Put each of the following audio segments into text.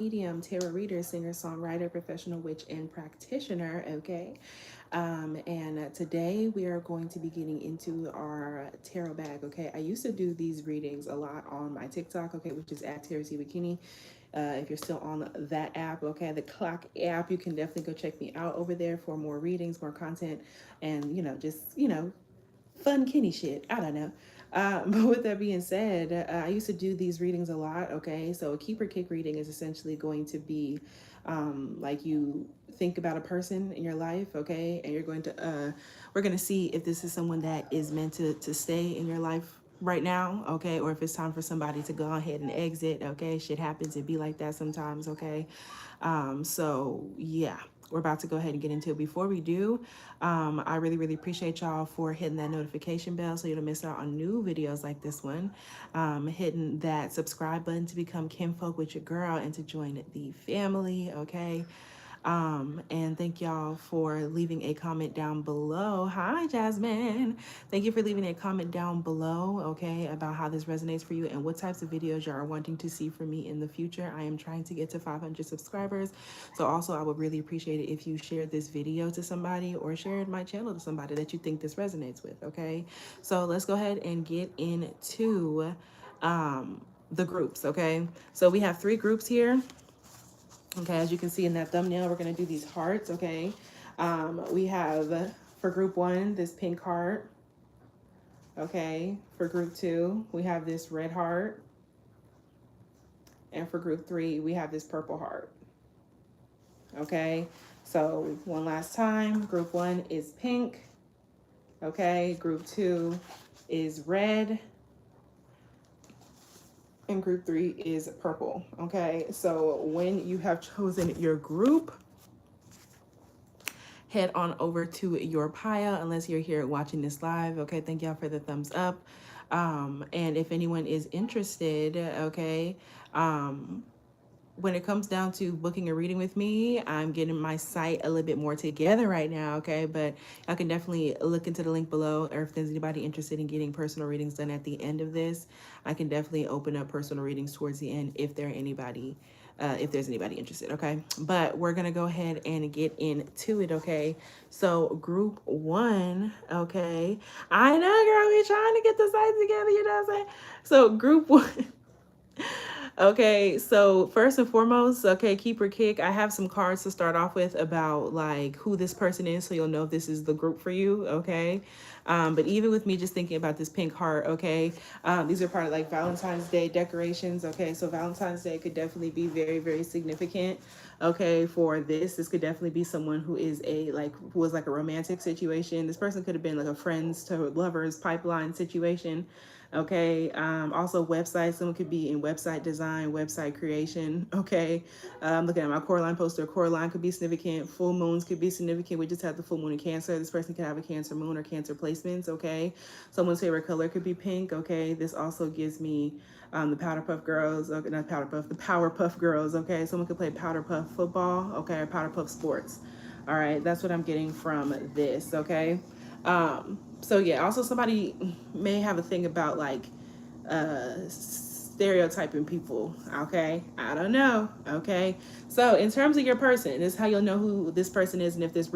Medium, tarot reader, singer, songwriter, professional witch, and practitioner. Okay. And today we are going to be getting into our tarot bag. Okay. I used to do these readings a lot on my TikTok, okay, which is at tarotteawkinny. If you're still on that app, okay, the clock app, you can definitely go check me out over there for more readings, more content, and fun Kinny shit. I don't know. But with that being said, I used to do these readings a lot. Okay, so a keep or kick reading is essentially going to be like you think about a person in your life, okay, and we're going to see if this is someone that is meant to stay in your life right now, okay, or if it's time for somebody to go ahead and exit. Okay, shit happens, it be like that sometimes. Okay, so yeah, we're about to go ahead and get into it. Before we do, I really, really appreciate y'all for hitting that notification bell so you don't miss out on new videos like this one. Hitting that subscribe button to become kinfolk with your girl and to join the family, okay? And thank y'all for leaving a comment down below. Hi, Jasmine. Thank you for leaving a comment down below, okay, about how this resonates for you and what types of videos you are wanting to see from me in the future. I am trying to get to 500 subscribers. So also, I would really appreciate it if you shared this video to somebody or shared my channel to somebody that you think this resonates with, okay? So let's go ahead and get into the groups, okay? So we have 3 groups here. Okay, as you can see in that thumbnail, we're going to do these hearts, okay? We have, for group 1, this pink heart, okay? For group 2, we have this red heart. And for group 3, we have this purple heart, okay? So one last time, group 1 is pink, okay? Group 2 is red. And group 3 is purple, okay? So when you have chosen your group, head on over to your pile unless you're here watching this live. Okay, thank y'all for the thumbs up. And if anyone is interested, okay, when it comes down to booking a reading with me, I'm getting my site a little bit more together right now, okay? But I can definitely look into the link below, or if there's anybody interested in getting personal readings done at the end of this, I can definitely open up personal readings towards the end if there's anybody interested, okay? But we're gonna go ahead and get into it, okay? So group 1, okay? I know, girl, we're trying to get the site together, you know what I'm saying? So group 1. Okay, so first and foremost, okay, keep or kick. I have some cards to start off with about like who this person is, so you'll know if this is the group for you, okay? But even with me just thinking about this pink heart, okay, these are part of like Valentine's Day decorations, okay? So Valentine's Day could definitely be very, very significant, okay, for this. This could definitely be someone who is who was like a romantic situation. This person could have been like a friends to lovers pipeline situation. Okay, also websites. Someone could be in website design, website creation. Okay, I'm looking at my core line poster. Core line could be significant. Full moons could be significant. We just had the full moon in Cancer. This person could have a Cancer moon or Cancer placements. Okay, someone's favorite color could be pink. Okay, this also gives me the Powder Puff Girls. Okay, not Powder Puff, the Power Puff Girls. Okay, someone could play Powder Puff football. Okay, or Powder Puff sports. All right, that's what I'm getting from this. Okay. So yeah, also somebody may have a thing about like stereotyping people, okay? I don't know, okay? So in terms of your person, this is how you'll know who this person is and if this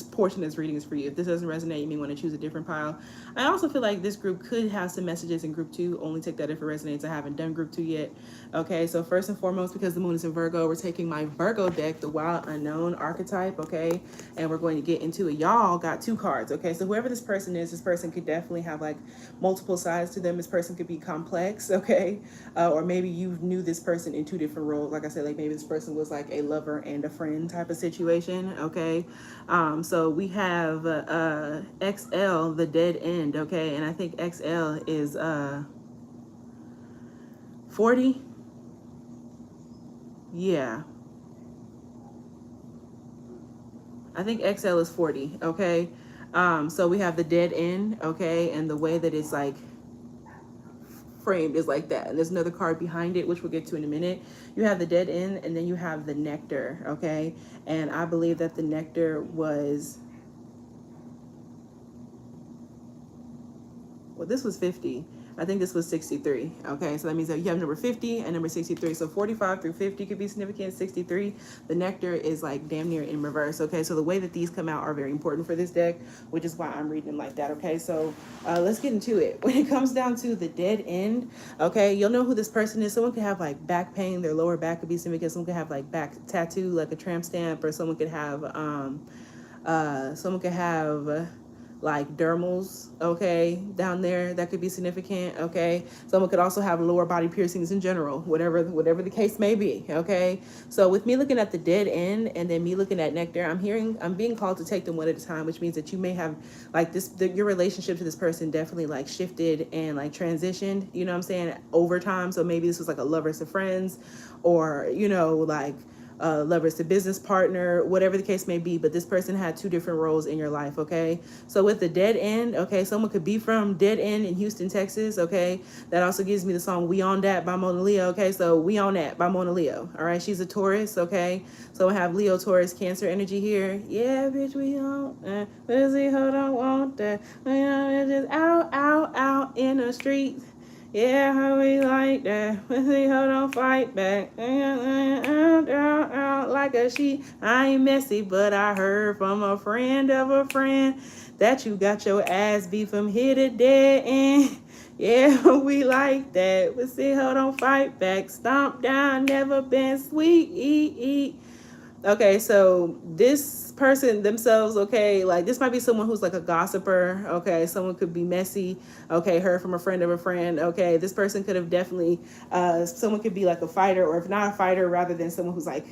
portion of this reading is for you. If this doesn't resonate, you may want to choose a different pile. I also feel like this group could have some messages in group 2. Only take that if it resonates. I haven't done group 2 yet. Okay, so first and foremost, because the moon is in Virgo, we're taking my Virgo deck, the Wild Unknown archetype, okay? And we're going to get into it. Y'all got 2 cards, okay? So whoever this person is, this person could definitely have like multiple sides to them. This person could be complex, okay? Or maybe you knew this person in 2 different roles. Like I said, like maybe this person was like a lover and a friend type of situation, okay? So we have XL, the dead end, okay? And I think XL is 40. Yeah. I think XL is 40, okay? So we have the dead end, okay? And the way that it's like framed is like that. And there's another card behind it, which we'll get to in a minute. You have the dead end, and then you have the nectar, okay? And I believe that the nectar was, well, this was 50. I think this was 63. Okay, so that means that you have number 50 and number 63. So 45 through 50 could be significant. 63, the nectar is like damn near in reverse. Okay, so the way that these come out are very important for this deck, which is why I'm reading them like that. Okay, so let's get into it. When it comes down to the dead end, okay, you'll know who this person is. Someone could have like back pain, their lower back could be significant. Someone could have like back tattoo, like a tramp stamp, or someone could have like dermals, okay, down there, that could be significant. Okay, someone could also have lower body piercings in general, whatever the case may be. Okay, so with me looking at the dead end and then me looking at nectar, I'm being called to take them one at a time, which means that you may have like your relationship to this person definitely like shifted and like transitioned, you know what I'm saying, over time. So maybe this was like a lovers to friends, or like lovers to business partner, whatever the case may be, but this person had two different roles in your life. Okay, so with the dead end, okay, someone could be from Dead End in Houston, Texas. Okay, that also gives me the song We On That by Mona Leo. Okay, so We On That by Mona Leo. All right, she's a Taurus. Okay, so I have Leo, Taurus, Cancer energy here. Yeah, bitch, we on that. Pussy, hold on, want that. We on just out in the streets. Yeah, how we like that. Pussy, hold on, fight back. Out like a sheep. I ain't messy, but I heard from a friend of a friend that you got your ass beat from here to dead end. Yeah, we like that. Pussy, hold on, fight back. Stomp down, never been sweet. Okay, so this person themselves, okay, like this might be someone who's like a gossiper. Okay, someone could be messy. Okay, heard from a friend of a friend. Okay, this person could have definitely someone could be like a fighter, or if not a fighter, rather than someone who's like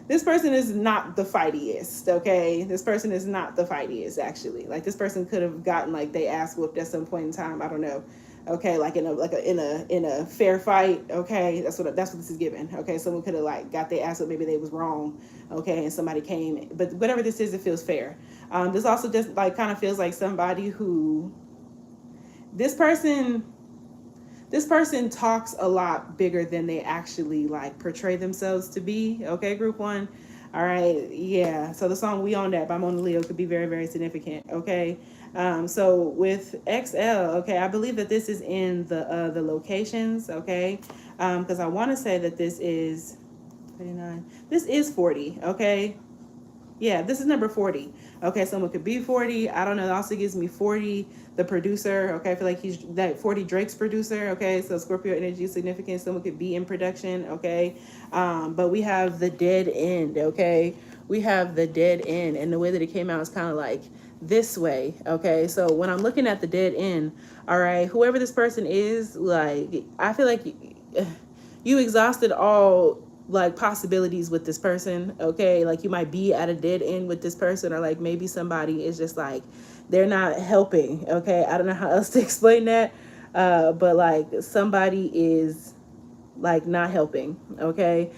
this person is not the fightiest. Okay, this person is not the fightiest, actually. Like this person could have gotten like they ass whooped at some point in time, I don't know. Okay, like in a fair fight. Okay, that's what this is given. Okay, someone could have like got their ass up, maybe they was wrong. Okay, and somebody came, but whatever this is, it feels fair. This also just like kind of feels like somebody who this person talks a lot bigger than they actually like portray themselves to be. Okay, group one. All right, yeah. So the song We On That by Mona Leo could be very, very significant. Okay. So with XL, okay, I believe that this is in the locations, okay, because I want to say that this is 39. This is 40, okay. Yeah, this is number 40. Okay, someone could be 40. I don't know. It also gives me 40, the producer. Okay, I feel like he's that 40 Drake's producer. Okay, so Scorpio energy is significant. Someone could be in production. Okay, but we have the dead end. Okay, we have the dead end, and the way that it came out is kind of like this way. Okay, so when I'm looking at the dead end, all right, whoever this person is, like I feel like you exhausted all like possibilities with this person. Okay, like you might be at a dead end with this person, or like maybe somebody is just like they're not helping. Okay, I don't know how else to explain that, but like somebody is like not helping. Okay,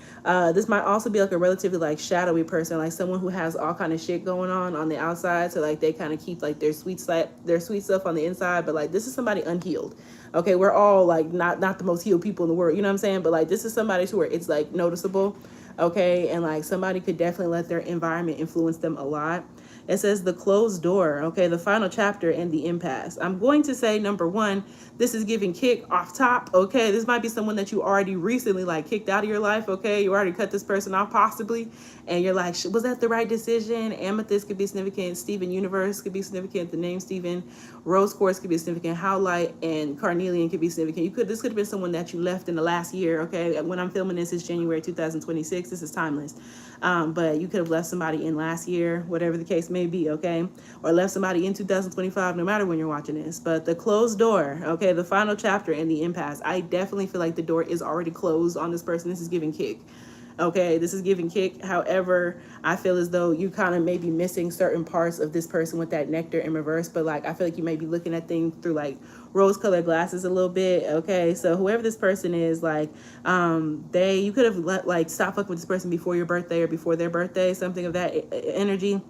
this might also be like a relatively like shadowy person, like someone who has all kind of shit going on the outside, so like they kind of keep like their sweet stuff on the inside, but like this is somebody unhealed. Okay, we're all like not the most healed people in the world, you know what I'm saying, but like this is somebody to where it's like noticeable. Okay, and like somebody could definitely let their environment influence them a lot. It says the closed door. Okay, the final chapter and the impasse. I'm going to say number one, this is giving kick off top. Okay, this might be someone that you already recently like kicked out of your life. Okay, you already cut this person off possibly, and you're like, was that the right decision? Amethyst could be significant. Steven Universe could be significant. The name Steven. Rose Quartz could be significant. Howlite and Carnelian could be significant. This could have been someone that you left in the last year. Okay, when I'm filming this, it's January 2026. This is timeless. But you could have left somebody in last year, whatever the case may be, okay? Or left somebody in 2025, no matter when you're watching this. But the closed door, okay, the final chapter and the impasse. I definitely feel like the door is already closed on this person. This is giving kick. Okay, this is giving kick. However, I feel as though you kind of may be missing certain parts of this person with that nectar in reverse, but like I feel like you may be looking at things through like rose-colored glasses a little bit. Okay, so whoever this person is, like you could have like stopped fucking with this person before your birthday or before their birthday, something of that energy.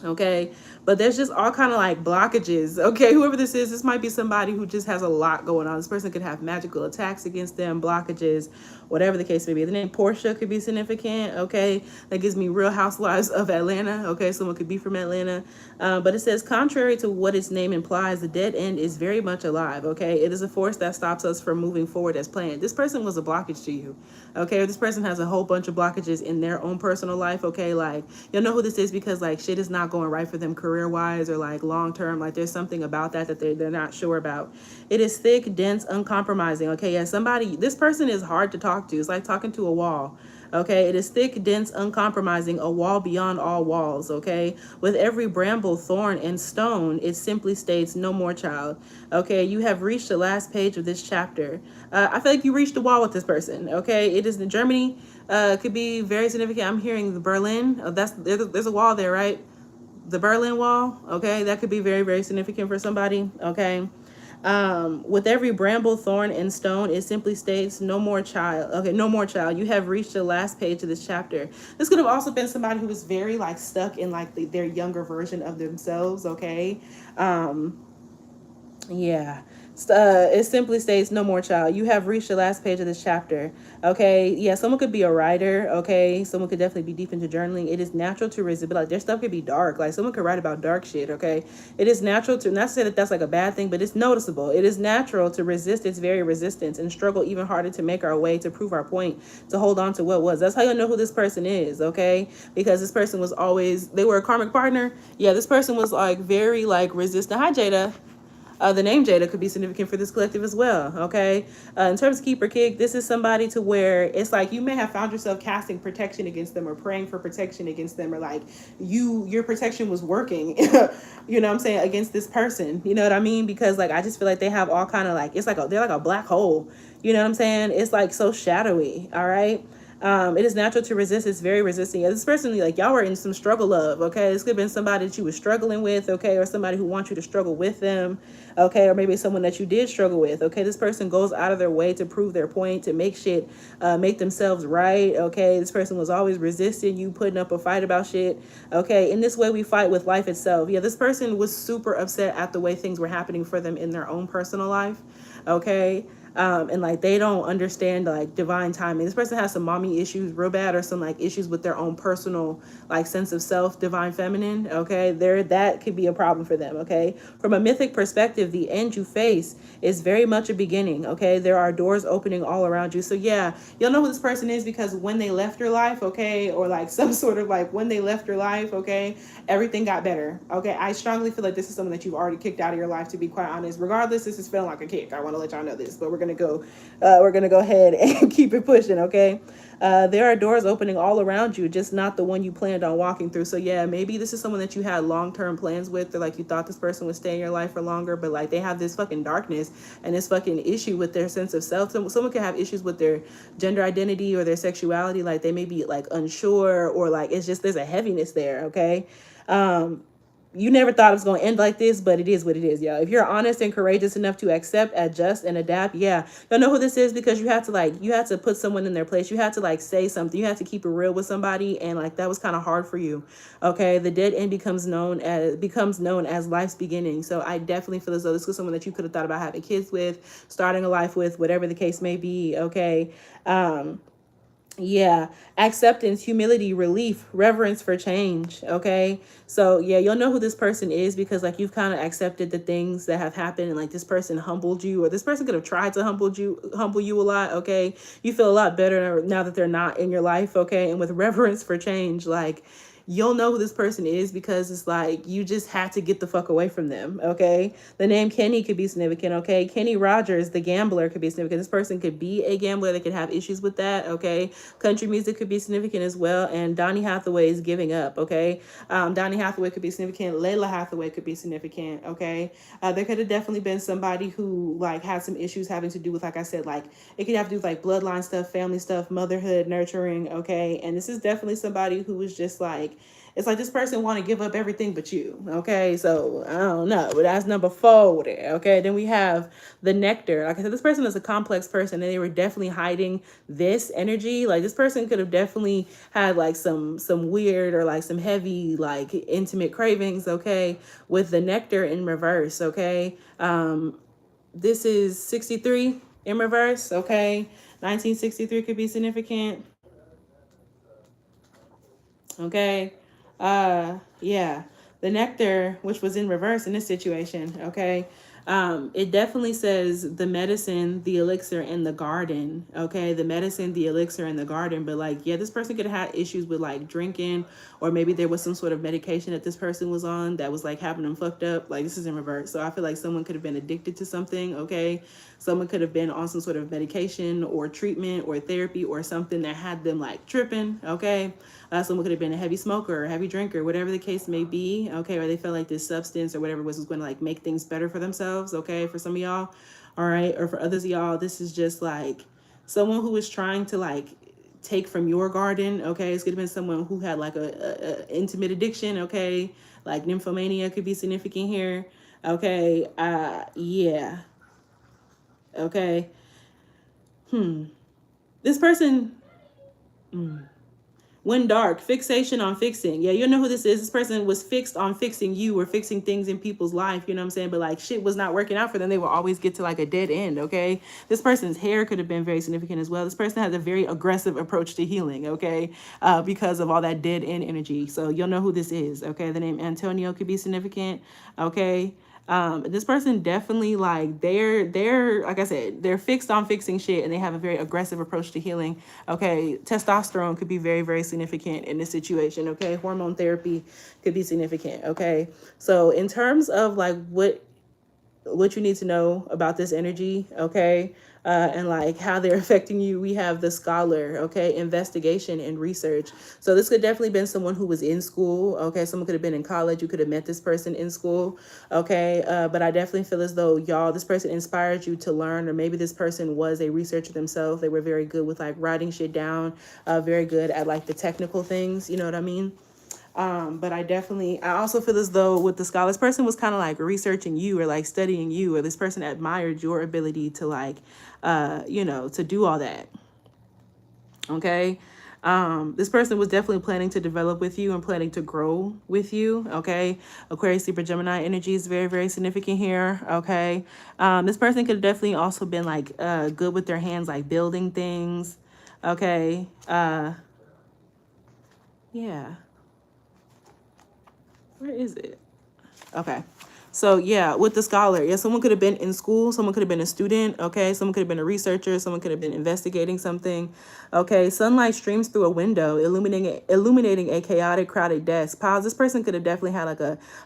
Okay, but there's just all kind of like blockages. Okay, whoever this might be somebody who just has a lot going on. This person could have magical attacks against them, blockages, whatever the case may be. The name Portia could be significant. Okay, that gives me Real Housewives of Atlanta. Okay, someone could be from Atlanta. But it says, contrary to what its name implies, the dead end is very much alive. Okay, it is a force that stops us from moving forward as planned. This person was a blockage to you. Okay, or this person has a whole bunch of blockages in their own personal life. Okay, like you'll know who this is because like shit is not going right for them career wise or like long term. Like there's something about that they're not sure about. It is thick, dense, uncompromising. Okay, yeah, this person is hard to talk to. It's like talking to a wall. Okay, it is thick, dense, uncompromising, a wall beyond all walls. Okay, with every bramble, thorn, and stone, it simply states, no more, child. Okay, you have reached the last page of this chapter. I feel like you reached the wall with this person. Okay, it is in Germany. Could be very significant. I'm hearing the Berlin. There's a wall there, right? The Berlin Wall. Okay, that could be very, very significant for somebody. Okay. With every bramble, thorn, and stone, it simply states, no more, child. Okay, no more, child. You have reached the last page of this chapter. This could have also been somebody who was very like stuck in like their younger version of themselves. Okay. Yeah. It simply states, no more, child. You have reached the last page of this chapter. Okay. Yeah. Someone could be a writer. Okay. Someone could definitely be deep into journaling. It is natural to resist, but like their stuff could be dark. Like someone could write about dark shit. Okay. It is natural to, not to say that that's like a bad thing, but it's noticeable. It is natural to resist its very resistance and struggle even harder to make our way, to prove our point, to hold on to what was. That's how you'll know who this person is. Okay. Because this person was always, they were a karmic partner. Yeah. This person was like very like resistant. Hi, Jada. The name Jada could be significant for this collective as well. Okay. In terms of keeper kick, this is somebody to where it's like you may have found yourself casting protection against them or praying for protection against them, or like your protection was working, you know what I'm saying, against this person. You know what I mean? Because like I just feel like they have all kind of like, it's like they're like a black hole. You know what I'm saying? It's like so shadowy. All right. It is natural to resist. It's very resisting. Yeah, this person, like y'all were in some struggle love. Okay, this could have been somebody that you were struggling with. Okay, or somebody who wants you to struggle with them. Okay, or maybe someone that you did struggle with. Okay, this person goes out of their way to prove their point, to make shit, make themselves right. Okay, this person was always resisting you, putting up a fight about shit. Okay, in this way we fight with life itself. Yeah, this person was super upset at the way things were happening for them in their own personal life. Okay. And like they don't understand like divine timing. This person has some mommy issues real bad, or some like issues with their own personal like sense of self, divine feminine. Okay, that could be a problem for them. Okay, from a mythic perspective, the end you face is very much a beginning. Okay, there are doors opening all around you. So yeah, you'll know who this person is because when they left your life, okay, or like some sort of like when they left your life, okay, everything got better. Okay, I strongly feel like this is someone that you've already kicked out of your life, to be quite honest. Regardless, this is feeling like a kick. I want to let y'all know this, but we're gonna go ahead and keep it pushing. Okay, there are doors opening all around you, just not the one you planned on walking through. So yeah, maybe this is someone that you had long-term plans with, or like you thought this person would stay in your life for longer, but like they have this fucking darkness and this fucking issue with their sense of self. Someone can have issues with their gender identity or their sexuality. Like they may be like unsure, or like it's just there's a heaviness there. Okay. You never thought it was going to end like this, but it is what it is, y'all. If you're honest and courageous enough to accept, adjust, and adapt, yeah, you'll know who this is because you have to put someone in their place. You have to like say something. You have to keep it real with somebody, and like that was kind of hard for you. Okay, the dead end becomes known as life's beginning. So I definitely feel as though this was someone that you could have thought about having kids with, starting a life with, whatever the case may be. Okay. Yeah, acceptance, humility, relief, reverence for change. Okay. So yeah, you'll know who this person is because like you've kind of accepted the things that have happened, and like this person humbled you, or this person could have tried to humble you a lot. Okay. You feel a lot better now that they're not in your life. Okay. And with reverence for change, like you'll know who this person is because it's like you just had to get the fuck away from them. Okay. The name Kinny could be significant. Okay. Kenny Rogers, the gambler, could be significant. This person could be a gambler. They could have issues with that. Okay. Country music could be significant as well. And Donny Hathaway is giving up. Okay. Donny Hathaway could be significant. Layla Hathaway could be significant. Okay. There could have definitely been somebody who like had some issues having to do with, like I said, like it could have to do with like bloodline stuff, family stuff, motherhood, nurturing. Okay. And this is definitely somebody who was just like, it's like this person want to give up everything but you. Okay, so I don't know, but that's number 4 there. Okay, then we have the nectar. Like I said, this person is a complex person, and they were definitely hiding this energy. Like this person could have definitely had like some weird or like some heavy like intimate cravings. Okay, with the nectar in reverse. Okay, this is 63 in reverse. Okay, 1963 could be significant. Okay. Yeah. The nectar, which was in reverse in this situation, okay. It definitely says the medicine, the elixir, and the garden. Okay, the medicine, the elixir, and the garden. But like, yeah, this person could have had issues with like drinking, or maybe there was some sort of medication that this person was on that was like having them fucked up. Like this is in reverse. So I feel like someone could have been addicted to something. Okay, someone could have been on some sort of medication or treatment or therapy or something that had them like tripping. Okay. Someone could have been a heavy smoker or heavy drinker, whatever the case may be. Okay. Or they felt like this substance or whatever was going to like make things better for themselves. Okay. For some of y'all. All right. Or for others of y'all, this is just like someone who is trying to like take from your garden. Okay. It's going to be someone who had like a intimate addiction. Okay. Like nymphomania could be significant here. Okay. Yeah. Okay. This person, when dark, fixation on fixing. Yeah, you know who this is. This person was fixed on fixing you or fixing things in people's life. You know what I'm saying? But like shit was not working out for them. They will always get to like a dead end. Okay. This person's hair could have been very significant as well. This person has a very aggressive approach to healing. Okay. Because of all that dead end energy. So you'll know who this is. Okay. The name Antonio could be significant. Okay. This person definitely like they're like I said, they're fixed on fixing shit and they have a very aggressive approach to healing. Okay, testosterone could be very, very significant in this situation. Okay, hormone therapy could be significant. Okay, so in terms of like what you need to know about this energy, okay, and like how they're affecting you, we have the scholar, okay, investigation and research. So this could definitely been someone who was in school, okay, someone could have been in college, you could have met this person in school, okay, but I definitely feel as though y'all, this person inspired you to learn, or maybe this person was a researcher themselves. They were very good with like writing shit down, very good at like the technical things, you know what I mean? But I also feel as though with the scholar, this person was kind of like researching you or like studying you, or this person admired your ability to like, to do all that. Okay. This person was definitely planning to develop with you and planning to grow with you. Okay. Aquarius, Libra, Gemini energy is very, very significant here. Okay. This person could have definitely also been like, good with their hands, like building things. Okay. Yeah. Where is it? Okay. So yeah, with the scholar, yeah, someone could have been in school, someone could have been a student, okay, someone could have been a researcher, someone could have been investigating something, okay. Sunlight streams through a window, illuminating a chaotic, crowded desk. Pause. This person could have definitely had like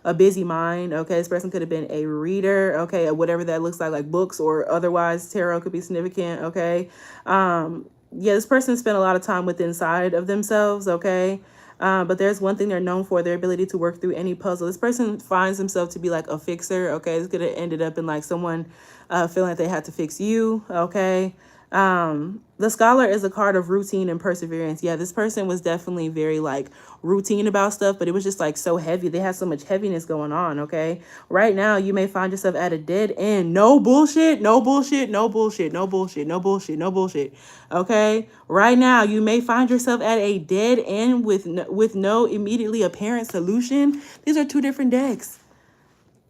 a busy mind, okay. This person could have been a reader, okay, or whatever that looks like books or otherwise. Tarot could be significant, okay. Yeah, this person spent a lot of time within inside of themselves, okay. But there's one thing they're known for, their ability to work through any puzzle. This person finds himself to be like a fixer. Okay. This could have ended up in like someone feeling like they had to fix you. Okay. The scholar is a card of routine and perseverance. Yeah, this person was definitely very like routine about stuff, but it was just like so heavy. They had so much heaviness going on. Okay. Right now, you may find yourself at a dead end. No bullshit, no bullshit, no bullshit, no bullshit, no bullshit, no bullshit. Okay. Right now, you may find yourself at a dead end with no immediately apparent solution. These are two different decks.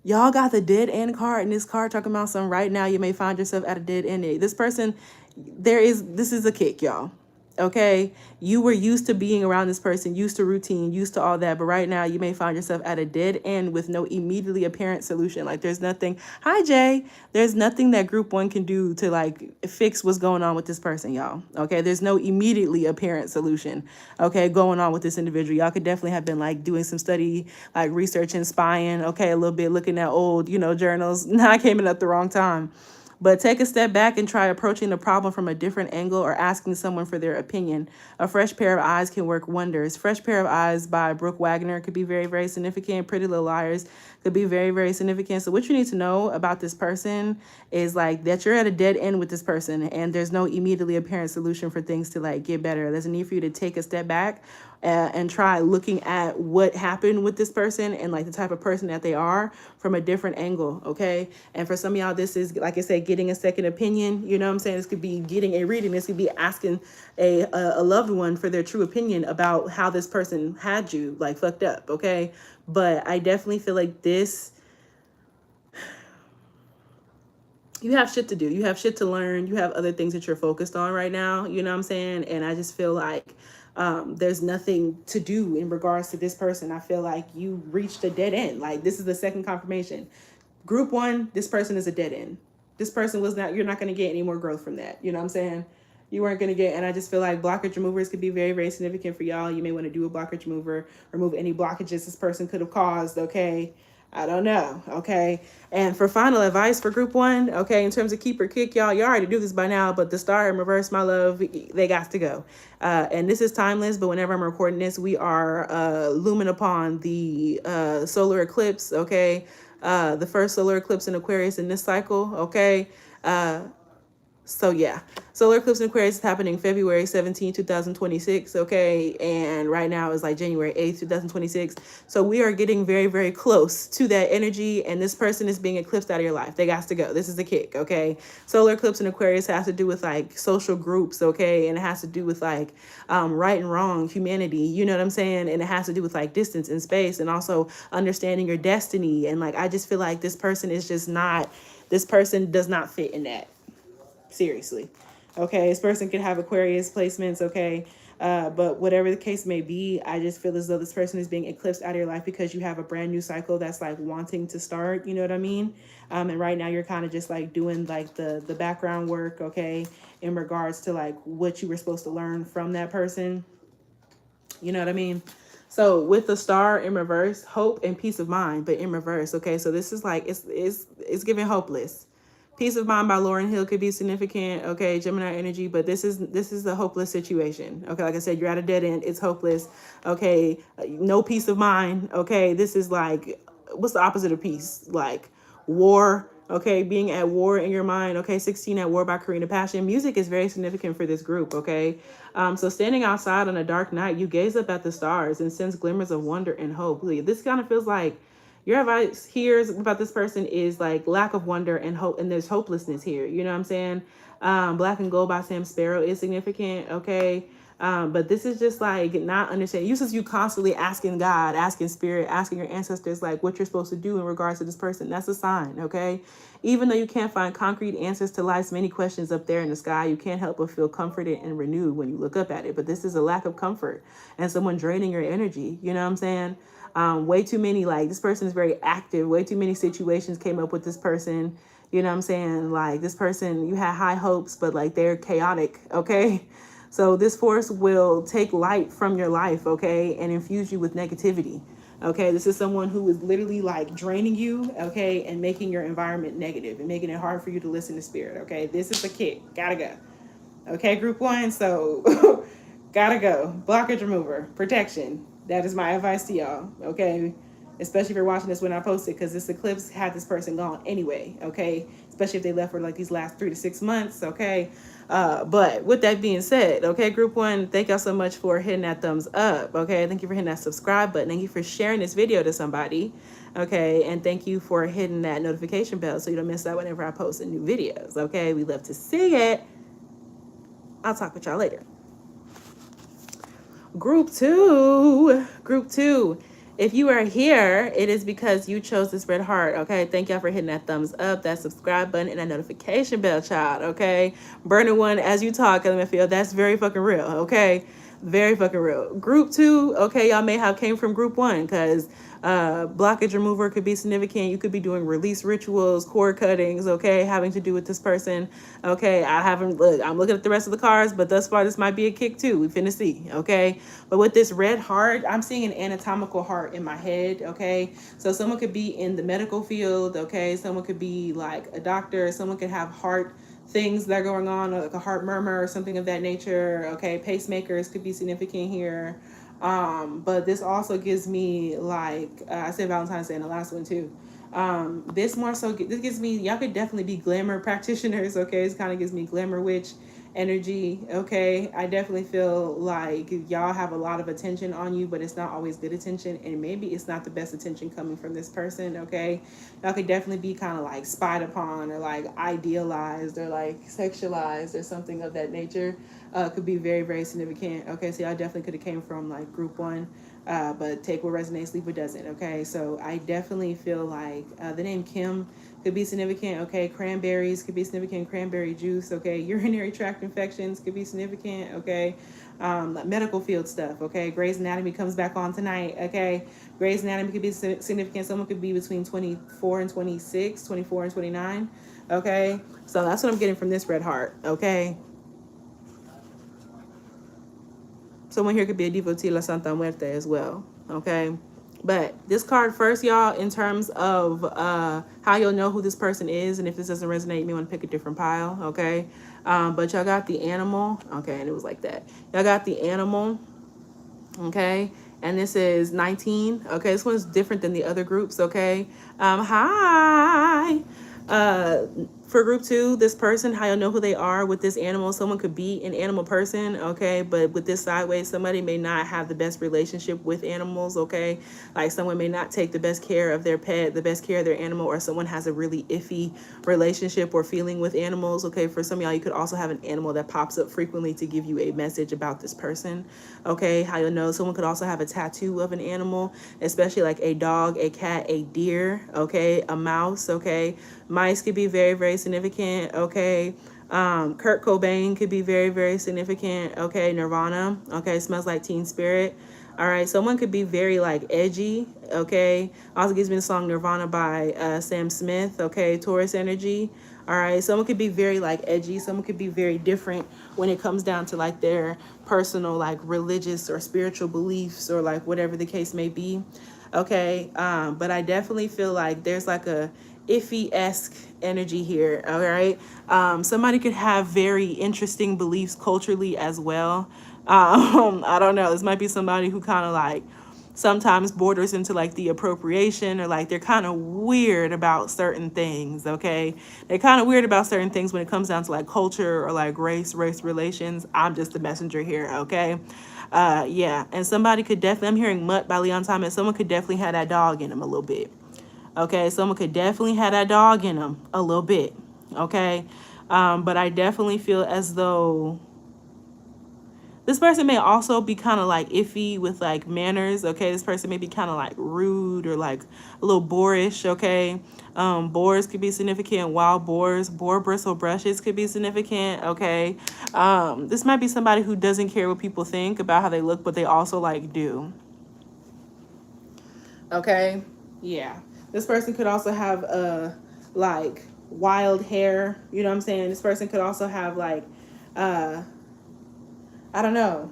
Y'all got the dead end card, and this card talking about something right now. You may find yourself at a dead end. This person, this is a kick, y'all. Okay. You were used to being around this person, used to routine, used to all that. But right now you may find yourself at a dead end with no immediately apparent solution. Like there's nothing. Hi, Jay. There's nothing that group 1 can do to like fix what's going on with this person, y'all. Okay. There's no immediately apparent solution. Okay. Going on with this individual. Y'all could definitely have been like doing some study, like researching, spying. Okay. A little bit looking at old, journals. Now I came in at the wrong time. But take a step back and try approaching the problem from a different angle or asking someone for their opinion. A fresh pair of eyes can work wonders. Fresh Pair of Eyes by Brooke Wagner could be very, very significant. Pretty Little Liars could be very, very significant. So what you need to know about this person is like that you're at a dead end with this person and there's no immediately apparent solution for things to like get better. There's a need for you to take a step back and try looking at what happened with this person and like the type of person that they are from a different angle. Okay. And for some of y'all, this is, like I said, getting a second opinion. You know what I'm saying? This could be getting a reading. This could be asking a loved one for their true opinion about how this person had you like fucked up. Okay. But I definitely feel like this, you have shit to do. You have shit to learn. You have other things that you're focused on right now. You know what I'm saying? And I just feel like there's nothing to do in regards to this person. I feel like you reached a dead end. Like, this is the second confirmation. Group one, this person is a dead end. This person was not, you're not going to get any more growth from that. You know what I'm saying? You weren't going to get, and I just feel like blockage removers could be very, very significant for y'all. You may want to do a blockage remover, remove any blockages this person could have caused. Okay. I don't know. Okay. And for final advice for group one, okay, in terms of keep or kick, y'all already do this by now, but the star in reverse, my love, they got to go. And this is timeless, but whenever I'm recording this, we are looming upon the solar eclipse. Okay. The first solar eclipse in Aquarius in this cycle. Okay. So yeah, solar eclipse in Aquarius is happening February 17, 2026. Okay. And right now is like January 8th, 2026. So we are getting very, very close to that energy. And this person is being eclipsed out of your life. They got to go. This is the kick. Okay. Solar eclipse in Aquarius has to do with like social groups. Okay. And it has to do with like right and wrong, humanity. You know what I'm saying? And it has to do with like distance and space and also understanding your destiny. And like, I just feel like this person is just not, this person does not fit in that. Seriously. Okay. This person could have Aquarius placements. Okay. But whatever the case may be, I just feel as though this person is being eclipsed out of your life because you have a brand new cycle that's like wanting to start. You know what I mean? And right now you're kind of just like doing like the background work. Okay. In regards to like what you were supposed to learn from that person. You know what I mean? So with the star in reverse, hope and peace of mind, but in reverse. Okay. So this is like, it's giving hopeless. Peace of Mind by Lauryn Hill could be significant. Okay, Gemini energy, but this is a hopeless situation. Okay, like I said, you're at a dead end. It's hopeless. Okay, no peace of mind. Okay, this is like, what's the opposite of peace? Like war. Okay, being at war in your mind. Okay, 16 at War by Karina Passion. Music is very significant for this group. Okay, so standing outside on a dark night, you gaze up at the stars and sense glimmers of wonder and hope. This kind of feels like your advice here about this person is like lack of wonder and hope, and there's hopelessness here. You know what I'm saying? Black and Gold by Sam Sparrow is significant. Okay. But this is just like not understanding. Uses you constantly asking God, asking spirit, asking your ancestors, like what you're supposed to do in regards to this person. That's a sign. Okay. Even though you can't find concrete answers to life's many questions up there in the sky, you can't help but feel comforted and renewed when you look up at it. But this is a lack of comfort and someone draining your energy. You know what I'm saying? Way too many, like this person is very active. Way too many situations came up with this person. You know what I'm saying? Like this person, you had high hopes, but like they're chaotic. Okay. So this force will take light from your life. Okay. And infuse you with negativity. Okay. This is someone who is literally like draining you. Okay. And making your environment negative and making it hard for you to listen to spirit. Okay. This is the kick. Gotta go. Okay. Group one. So gotta go. Blockage remover, protection. That is my advice to y'all. Okay. Especially if you're watching this when I post it, because this eclipse had this person gone anyway. Okay. Especially if they left for like these last 3 to 6 months. Okay. But with that being said, okay, group one, thank y'all so much for hitting that thumbs up. Okay. Thank you for hitting that subscribe button. Thank you for sharing this video to somebody. Okay. And thank you for hitting that notification bell so you don't miss out whenever I post new videos. Okay. We love to see it. I'll talk with y'all later. Group two. If you are here, it is because you chose this red heart. Okay. Thank y'all for hitting that thumbs up, that subscribe button, and that notification bell, child. Okay. Burning one as you talk, LMFAO. That's very fucking real. Okay. Very fucking real. Group two. Okay. Y'all may have came from group one because blockage remover could be significant. You could be doing release rituals, cord cuttings, okay, having to do with this person. Okay, I'm looking at the rest of the cards, but thus far this might be a kick too. We finna see. Okay, but with this red heart, I'm seeing an anatomical heart in my head. Okay, so someone could be in the medical field. Okay, someone could be like a doctor. Someone could have heart things that are going on, like a heart murmur or something of that nature. Okay, pacemakers could be significant here. But this also gives me like I said Valentine's Day in the last one too. This more so, this gives me, y'all could definitely be glamour practitioners. Okay, this kind of gives me glamour witch energy. Okay, I definitely feel like y'all have a lot of attention on you, but it's not always good attention, and maybe it's not the best attention coming from this person. Okay, y'all could definitely be kind of like spied upon or like idealized or like sexualized or something of that nature. Could be very, very significant. Okay, so y'all definitely could have came from like group one, but take what resonates, leave what doesn't. Okay, so I definitely feel like the name Kim could be significant. Okay, cranberries could be significant. Cranberry juice. Okay, urinary tract infections could be significant. Okay, medical field stuff. Okay, Grey's Anatomy comes back on tonight. Okay, Grey's Anatomy could be significant. Someone could be between 24 and 26, 24 and 29. Okay, so that's what I'm getting from this red heart. Okay, someone here could be a devotee de la Santa Muerte as well. Okay, but this card first, y'all, in terms of how you'll know who this person is, and if this doesn't resonate, you may want to pick a different pile. Okay, but y'all got the animal. Okay, and it was like that. Y'all got the animal. Okay, and this is 19. Okay, this one's different than the other groups. Okay, hi. uh for group two, this person, how you'll know who they are with this animal, someone could be an animal person. Okay, but with this sideways, somebody may not have the best relationship with animals. Okay, like someone may not take the best care of their pet, the best care of their animal, or someone has a really iffy relationship or feeling with animals. Okay, for some of y'all, you could also have an animal that pops up frequently to give you a message about this person. Okay, how you'll know, someone could also have a tattoo of an animal, especially like a dog, a cat, a deer. Okay, a mouse. Okay, mice could be very, very significant. Okay, Kurt Cobain could be very, very significant. Okay, Nirvana. Okay, smells like Teen Spirit. All right, someone could be very like edgy. Okay, also gives me the song Nirvana by Sam Smith. Okay, Taurus energy. All right, someone could be very like edgy. Someone could be very different when it comes down to like their personal like religious or spiritual beliefs or like whatever the case may be. Okay, but I definitely feel like there's like a iffy-esque energy here. All right, somebody could have very interesting beliefs culturally as well. I don't know, this might be somebody who kind of like sometimes borders into like the appropriation, or like they're kind of weird about certain things. Okay, they're kind of weird about certain things when it comes down to like culture or like race relations. I'm just the messenger here. Okay, yeah, and somebody could definitely, I'm hearing Mutt by Leon Thomas, someone could definitely have that dog in them a little bit. Okay, someone could definitely have that dog in them a little bit. Okay, but I definitely feel as though this person may also be kind of like iffy with like manners. Okay, this person may be kind of like rude or like a little boorish. Okay, boars could be significant. Wild boars, boar bristle brushes could be significant. Okay, this might be somebody who doesn't care what people think about how they look, but they also like do. Okay, yeah, this person could also have like wild hair. You know what I'm saying? This person could also have like I don't know.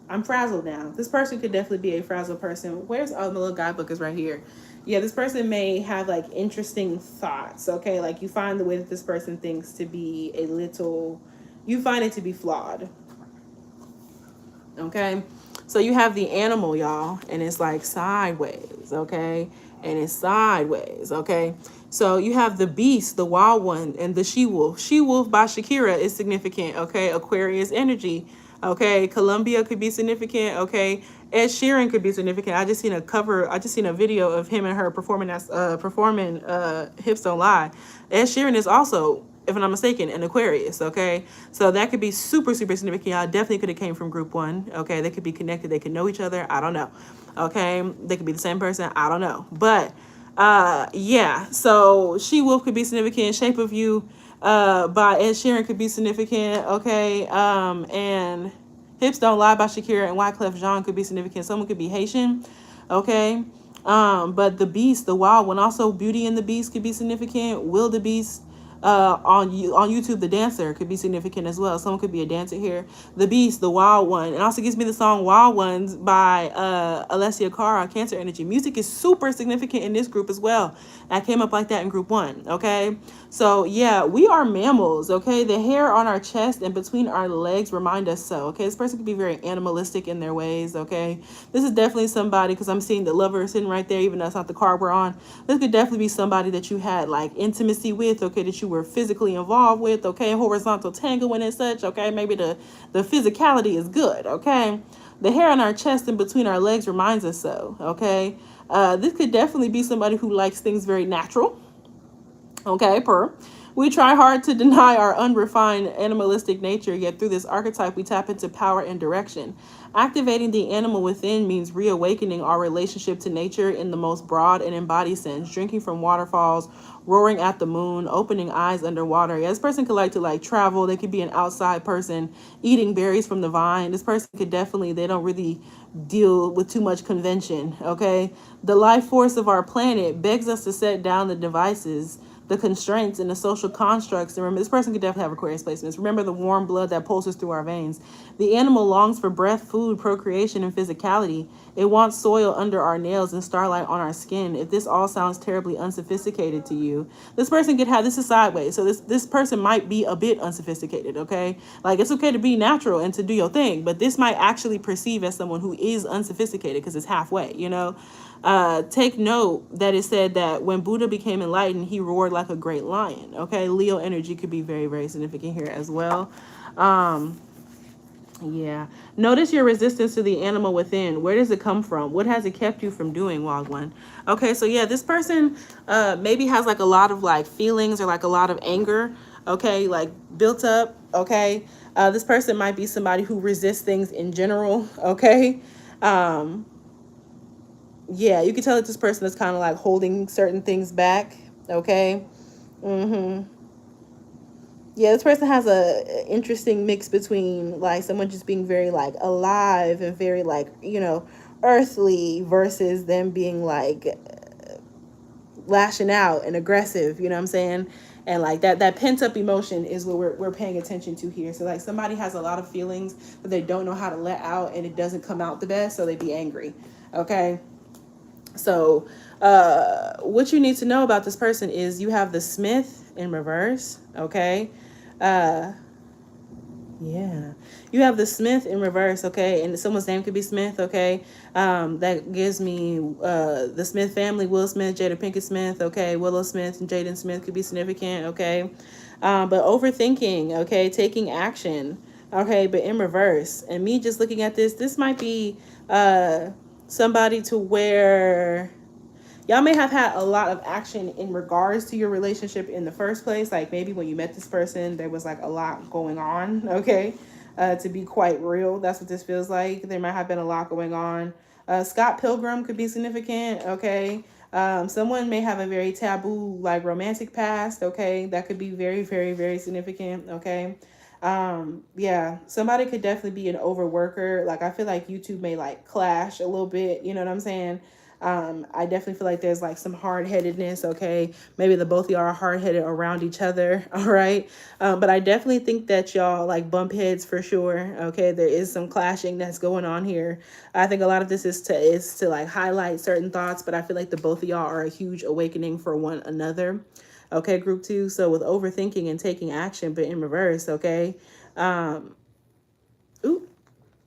I'm frazzled now. This person could definitely be a frazzled person. Where's, oh, my little guidebook is right here. Yeah, this person may have like interesting thoughts. Okay, like you find the way that this person thinks to be a little, you find it to be flawed. Okay, so you have the animal, y'all, and it's like sideways. Okay, and it's sideways. Okay, so you have the beast, the wild one, and the she wolf. She wolf by Shakira is significant. Okay, Aquarius energy. Okay, Columbia could be significant. Okay, Ed Sheeran could be significant. I just seen a cover. I just seen a video of him and her performing Hips Don't Lie. Ed Sheeran is also, if I'm not mistaken, an Aquarius. Okay, so that could be super, super significant. Y'all definitely could have came from group one. Okay, they could be connected. They could know each other. I don't know. Okay, they could be the same person. I don't know. But yeah, so She Wolf could be significant. Shape of You by Ed Sheeran could be significant. Okay, and Hips Don't Lie by Shakira and Wyclef Jean could be significant. Someone could be Haitian. Okay, but the Beast, the wild one, also Beauty and the Beast could be significant. Will the Beast on YouTube, the dancer could be significant as well. Someone could be a dancer here. The Beast, the wild one. It also gives me the song Wild Ones by Alessia Cara, Cancer Energy. Music is super significant in this group as well. I came up like that in group one. Okay, so yeah, we are mammals. Okay, the hair on our chest and between our legs remind us so. Okay, this person could be very animalistic in their ways. Okay, this is definitely somebody, because I'm seeing the lover sitting right there, even though it's not the card we're on. This could definitely be somebody that you had like intimacy with. Okay, that you you were physically involved with, okay, horizontal tangling and such, okay, maybe the physicality is good, okay. The hair on our chest and between our legs reminds us so, okay. This could definitely be somebody who likes things very natural, okay, we try hard to deny our unrefined animalistic nature, yet through this archetype we tap into power and direction. Activating the animal within means reawakening our relationship to nature in the most broad and embodied sense. Drinking from waterfalls, roaring at the moon, opening eyes underwater. Yeah, this person could like to like travel. They could be an outside person, eating berries from the vine. This person could definitely, they don't really deal with too much convention, okay? The life force of our planet begs us to set down the devices, the constraints, and the social constructs. And remember, this person could definitely have Aquarius placements. Remember the warm blood that pulses through our veins. The animal longs for breath, food, procreation, and physicality. It wants soil under our nails and starlight on our skin. If this all sounds terribly unsophisticated to you, this person could have, this is sideways. So this person might be a bit unsophisticated, okay? Like, it's okay to be natural and to do your thing, but this might actually perceive as someone who is unsophisticated because it's halfway, you know? Take note that it said that when Buddha became enlightened, he roared like a great lion. Okay, Leo energy could be very, very significant here as well. Yeah. Notice your resistance to the animal within. Where does it come from? What has it kept you from doing, Wild One? Okay, so yeah, this person maybe has like a lot of like feelings or like a lot of anger, okay, like built up, okay? This person might be somebody who resists things in general, okay? Yeah, you can tell that this person is kind of like holding certain things back, okay? Yeah, this person has a interesting mix between like someone just being very like alive and very like, you know, earthly versus them being like lashing out and aggressive, you know what I'm saying? And like that pent up emotion is what we're paying attention to here. So like somebody has a lot of feelings that they don't know how to let out and it doesn't come out the best, so they be angry. Okay? So what you need to know about this person is you have the Smith in reverse, okay? Yeah. You have the Smith in reverse, okay? And someone's name could be Smith, okay? That gives me the Smith family, Will Smith, Jada Pinkett Smith, okay? Willow Smith and Jaden Smith could be significant, okay? But overthinking, okay? Taking action, okay? But in reverse. And me just looking at this might be somebody to where y'all may have had a lot of action in regards to your relationship in the first place. Like maybe when you met this person, there was like a lot going on, okay? To be quite real, that's what this feels like. There might have been a lot going on. Scott Pilgrim could be significant, okay? Someone may have a very taboo, like romantic past, okay? That could be very, very, very significant, okay? Yeah, somebody could definitely be an overworker. Like I feel like YouTube may like clash a little bit, you know what I'm saying? I definitely feel like there's like some hard-headedness, okay? Maybe the both of y'all are hard-headed around each other, all right? But I definitely think that y'all like bump heads for sure, okay? There is some clashing that's going on here. I think a lot of this is to like highlight certain thoughts, but I feel like the both of y'all are a huge awakening for one another. Okay, group 2. So with overthinking and taking action, but in reverse, okay? Ooh,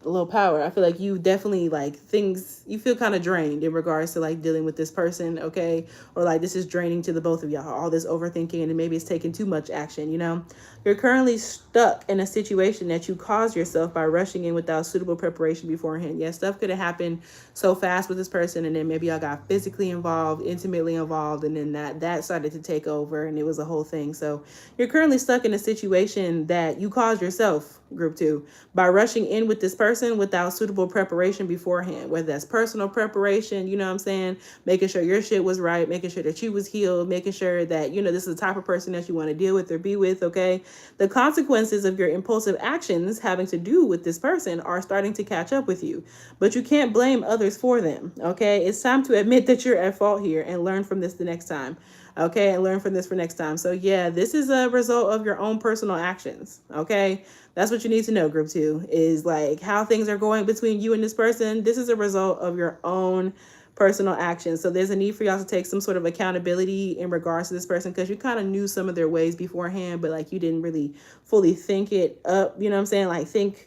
a little power. I feel like you definitely like things, you feel kind of drained in regards to like dealing with this person, okay? Or like this is draining to the both of y'all, all this overthinking, and maybe it's taking too much action, you know? You're currently stuck in a situation that you caused yourself by rushing in without suitable preparation beforehand. Yeah, stuff could have happened so fast with this person, and then maybe y'all got physically involved, intimately involved, and then that started to take over, and it was a whole thing. So you're currently stuck in a situation that you caused yourself, group 2, by rushing in with this person without suitable preparation beforehand, whether that's personal preparation, you know what I'm saying, making sure your shit was right, making sure that you was healed, making sure that, you know, this is the type of person that you want to deal with or be with, okay? The consequences of your impulsive actions having to do with this person are starting to catch up with you, but you can't blame others for them, okay? It's time to admit that you're at fault here and learn from this the next time, okay? And learn from this for next time. So yeah, this is a result of your own personal actions, okay? That's what you need to know, group 2, is like how things are going between you and this person. This is a result of your own personal actions. So there's a need for y'all to take some sort of accountability in regards to this person, because you kind of knew some of their ways beforehand, but like you didn't really fully think it up, you know what I'm saying? Like think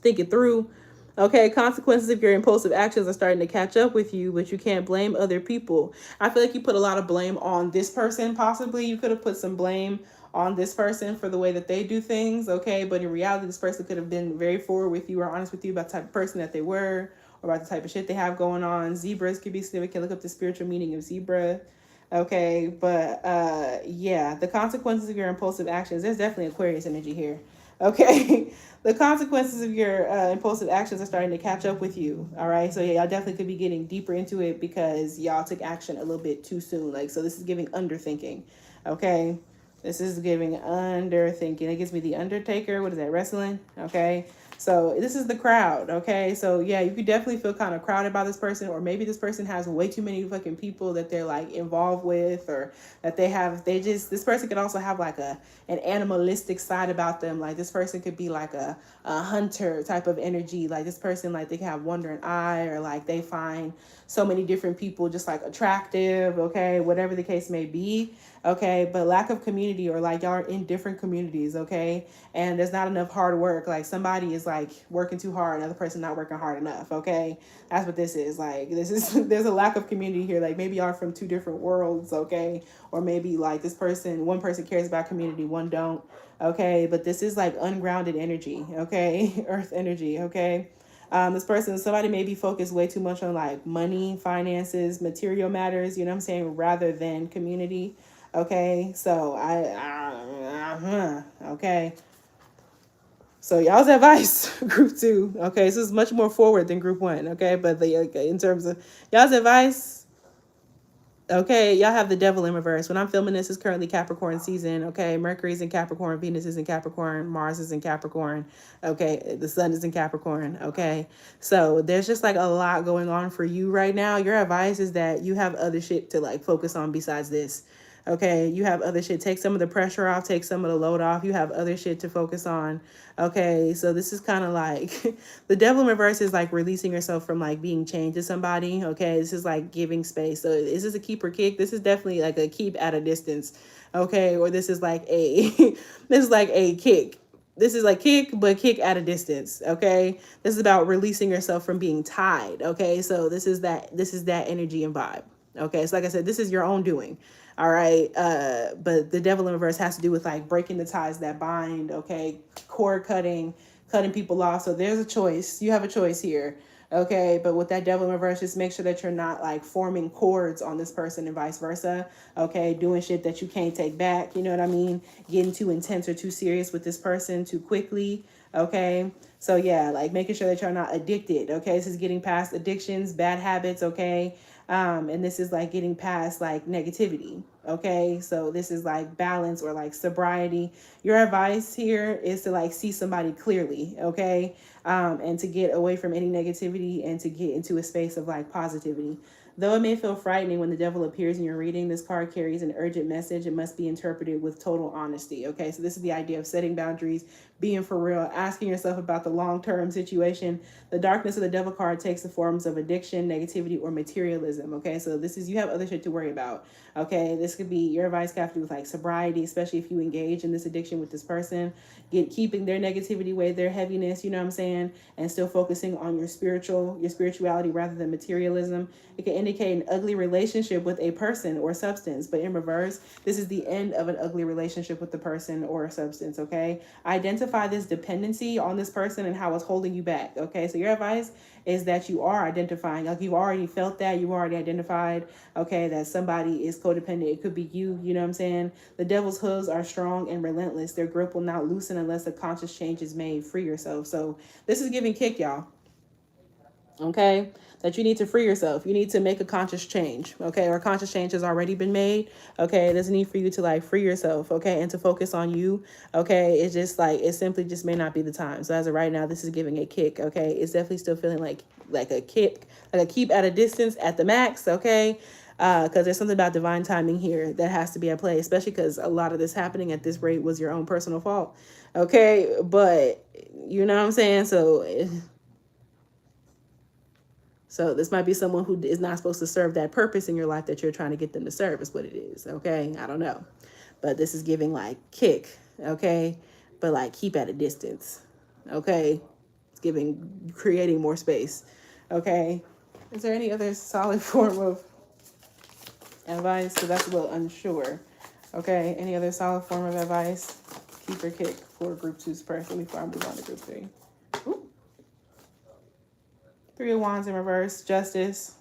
it through. Okay, consequences of your impulsive actions are starting to catch up with you, but you can't blame other people. I feel like you put a lot of blame on this person, possibly. You could have put some blame on this person for the way that they do things, okay? But in reality, this person could have been very forward with you or honest with you about the type of person that they were or about the type of shit they have going on. Zebras could be significant. Look up the spiritual meaning of zebra. Okay, but yeah, the consequences of your impulsive actions, there's definitely Aquarius energy here. Okay. The consequences of your impulsive actions are starting to catch up with you. All right. So, yeah, y'all definitely could be getting deeper into it because y'all took action a little bit too soon. Like, so this is giving underthinking. Okay. This is giving underthinking. It gives me the Undertaker. What is that? Wrestling. Okay. So this is the crowd. Okay. So yeah, you could definitely feel kind of crowded by this person, or maybe this person has way too many fucking people that they're like involved with, or that this person could also have like an animalistic side about them. Like this person could be like a hunter type of energy. Like this person, like they can have wandering eye, or like they find so many different people just like attractive. Okay. Whatever the case may be. Okay. But lack of community, or like y'all are in different communities. Okay. And there's not enough hard work. Like somebody is like working too hard, another person not working hard enough. Okay. That's what this is. Like this is there's a lack of community here. Like maybe y'all are from two different worlds. Okay. Or maybe like one person cares about community, one don't. Okay. But this is like ungrounded energy. Okay. Earth energy. Okay. Somebody may be focused way too much on like money, finances, material matters, you know what I'm saying, rather than community. Okay. So okay. So y'all's advice, group 2. Okay. So it's much more forward than group 1. Okay. But in terms of y'all's advice, okay, y'all have the devil in reverse. When I'm filming this, it's currently Capricorn season. Okay, Mercury's in Capricorn, Venus is in Capricorn, Mars is in Capricorn. Okay, the sun is in Capricorn. Okay, so there's just like a lot going on for you right now. Your advice is that you have other shit to like focus on besides this. Okay, you have other shit. Take some of the pressure off, take some of the load off. You have other shit to focus on. Okay, so this is kind of like the devil in reverse is like releasing yourself from like being chained to somebody. Okay, this is like giving space. So is this a keep or kick? This is definitely like a keep at a distance. Okay, or this is like a this is like a kick. This is like kick, but kick at a distance. Okay, this is about releasing yourself from being tied. Okay, so this is that energy and vibe. Okay, so like I said, this is your own doing. All right. But the devil in reverse has to do with like breaking the ties that bind. Okay. Cord cutting people off. So there's a choice. You have a choice here. Okay. But with that devil in reverse, just make sure that you're not like forming cords on this person and vice versa. Okay. Doing shit that you can't take back. You know what I mean? Getting too intense or too serious with this person too quickly. Okay. So yeah, like making sure that you're not addicted. Okay. This is getting past addictions, bad habits. Okay. And this is like getting past like negativity. Okay. So this is like balance or like sobriety. Your advice here is to like see somebody clearly. Okay. And to get away from any negativity and to get into a space of like positivity. Though it may feel frightening when the devil appears in your reading, this card carries an urgent message. It must be interpreted with total honesty. Okay, so this is the idea of setting boundaries, being for real, asking yourself about the long-term situation. The darkness of the devil card takes the forms of addiction, negativity, or materialism. Okay, so this is, you have other shit to worry about. Okay, this could be, your advice could have to do with like sobriety, especially if you engage in this addiction with this person, keeping their negativity away, their heaviness, you know what I'm saying, and still focusing on your spirituality rather than materialism. It can indicate an ugly relationship with a person or substance, but in reverse, this is the end of an ugly relationship with the person or a substance. Okay, identify this dependency on this person and how it's holding you back. Okay, so your advice is that you are identifying, like you've already felt that, you've already identified, okay, that somebody is codependent. It could be you know what I'm saying? The devil's hooves are strong and relentless. Their grip will not loosen unless a conscious change is made. Free yourself. So this is giving kick, y'all. Okay, that you need to free yourself. You need to make a conscious change. Okay, or a conscious change has already been made. Okay, there's a need for you to like free yourself. Okay, and to focus on you. Okay, it's just like, it simply just may not be the time. So as of right now, this is giving a kick. Okay, it's definitely still feeling like a kick, like a keep at a distance at the max. Okay, because there's something about divine timing here that has to be at play, especially because a lot of this happening at this rate was your own personal fault. Okay, but you know what I'm saying? So this might be someone who is not supposed to serve that purpose in your life that you're trying to get them to serve, is what it is. Okay, I don't know, but this is giving like kick. Okay, but like keep at a distance. Okay, giving creating more space. Okay. Is there any other solid form of advice? So that's a little unsure. Okay. Any other solid form of advice? Keep or kick for group 2's person before I move on to group 3. Ooh. 3 of Wands in reverse. Justice.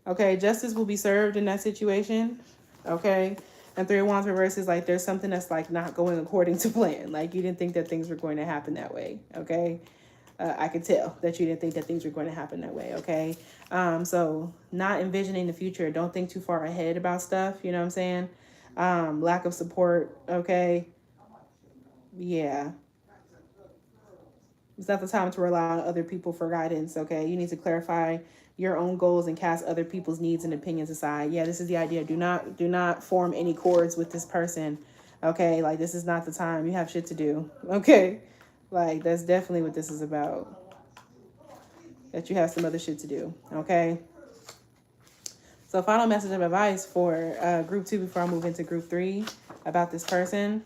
Okay. Justice will be served in that situation. Okay. And 3 of Wands reverse is like there's something that's like not going according to plan. Like you didn't think that things were going to happen that way. Okay. I could tell that you didn't think that things were going to happen that way. Okay. So not envisioning the future. Don't think too far ahead about stuff. You know what I'm saying? Lack of support. Okay. Yeah. It's not the time to rely on other people for guidance. Okay. You need to clarify your own goals and cast other people's needs and opinions aside. Yeah, this is the idea. Do not form any cords with this person. Okay, like this is not the time. You have shit to do. Okay, like that's definitely what this is about. That you have some other shit to do. Okay. So final message of advice for group 2 before I move into group 3 about this person.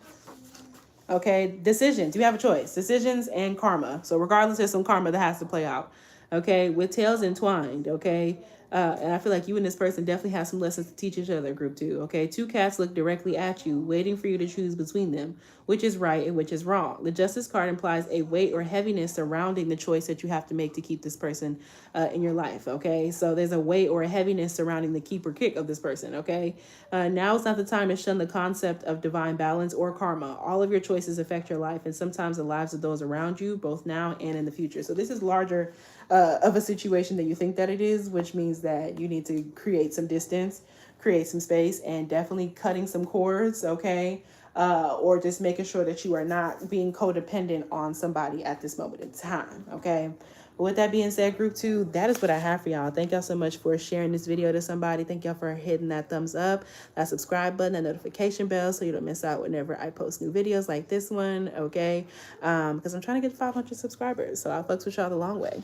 Okay, decisions. You have a choice. Decisions and karma. So regardless, there's some karma that has to play out. Okay, with tails entwined. Okay, and I feel like you and this person definitely have some lessons to teach each other, group 2. Okay, 2 cats look directly at you, waiting for you to choose between them, which is right and which is wrong. The Justice card implies a weight or heaviness surrounding the choice that you have to make to keep this person in your life. Okay, so there's a weight or a heaviness surrounding the keep or kick of this person. Okay, now is not the time to shun the concept of divine balance or karma. All of your choices affect your life and sometimes the lives of those around you, both now and in the future. So this is larger of a situation than you think that it is, which means that you need to create some distance, create some space, and definitely cutting some cords, okay? Or just making sure that you are not being codependent on somebody at this moment in time, okay? But with that being said, group 2, that is what I have for y'all. Thank y'all so much for sharing this video to somebody. Thank y'all for hitting that thumbs up, that subscribe button, that notification bell so you don't miss out whenever I post new videos like this one, okay? Because I'm trying to get 500 subscribers, so I'll fucks with y'all the long way.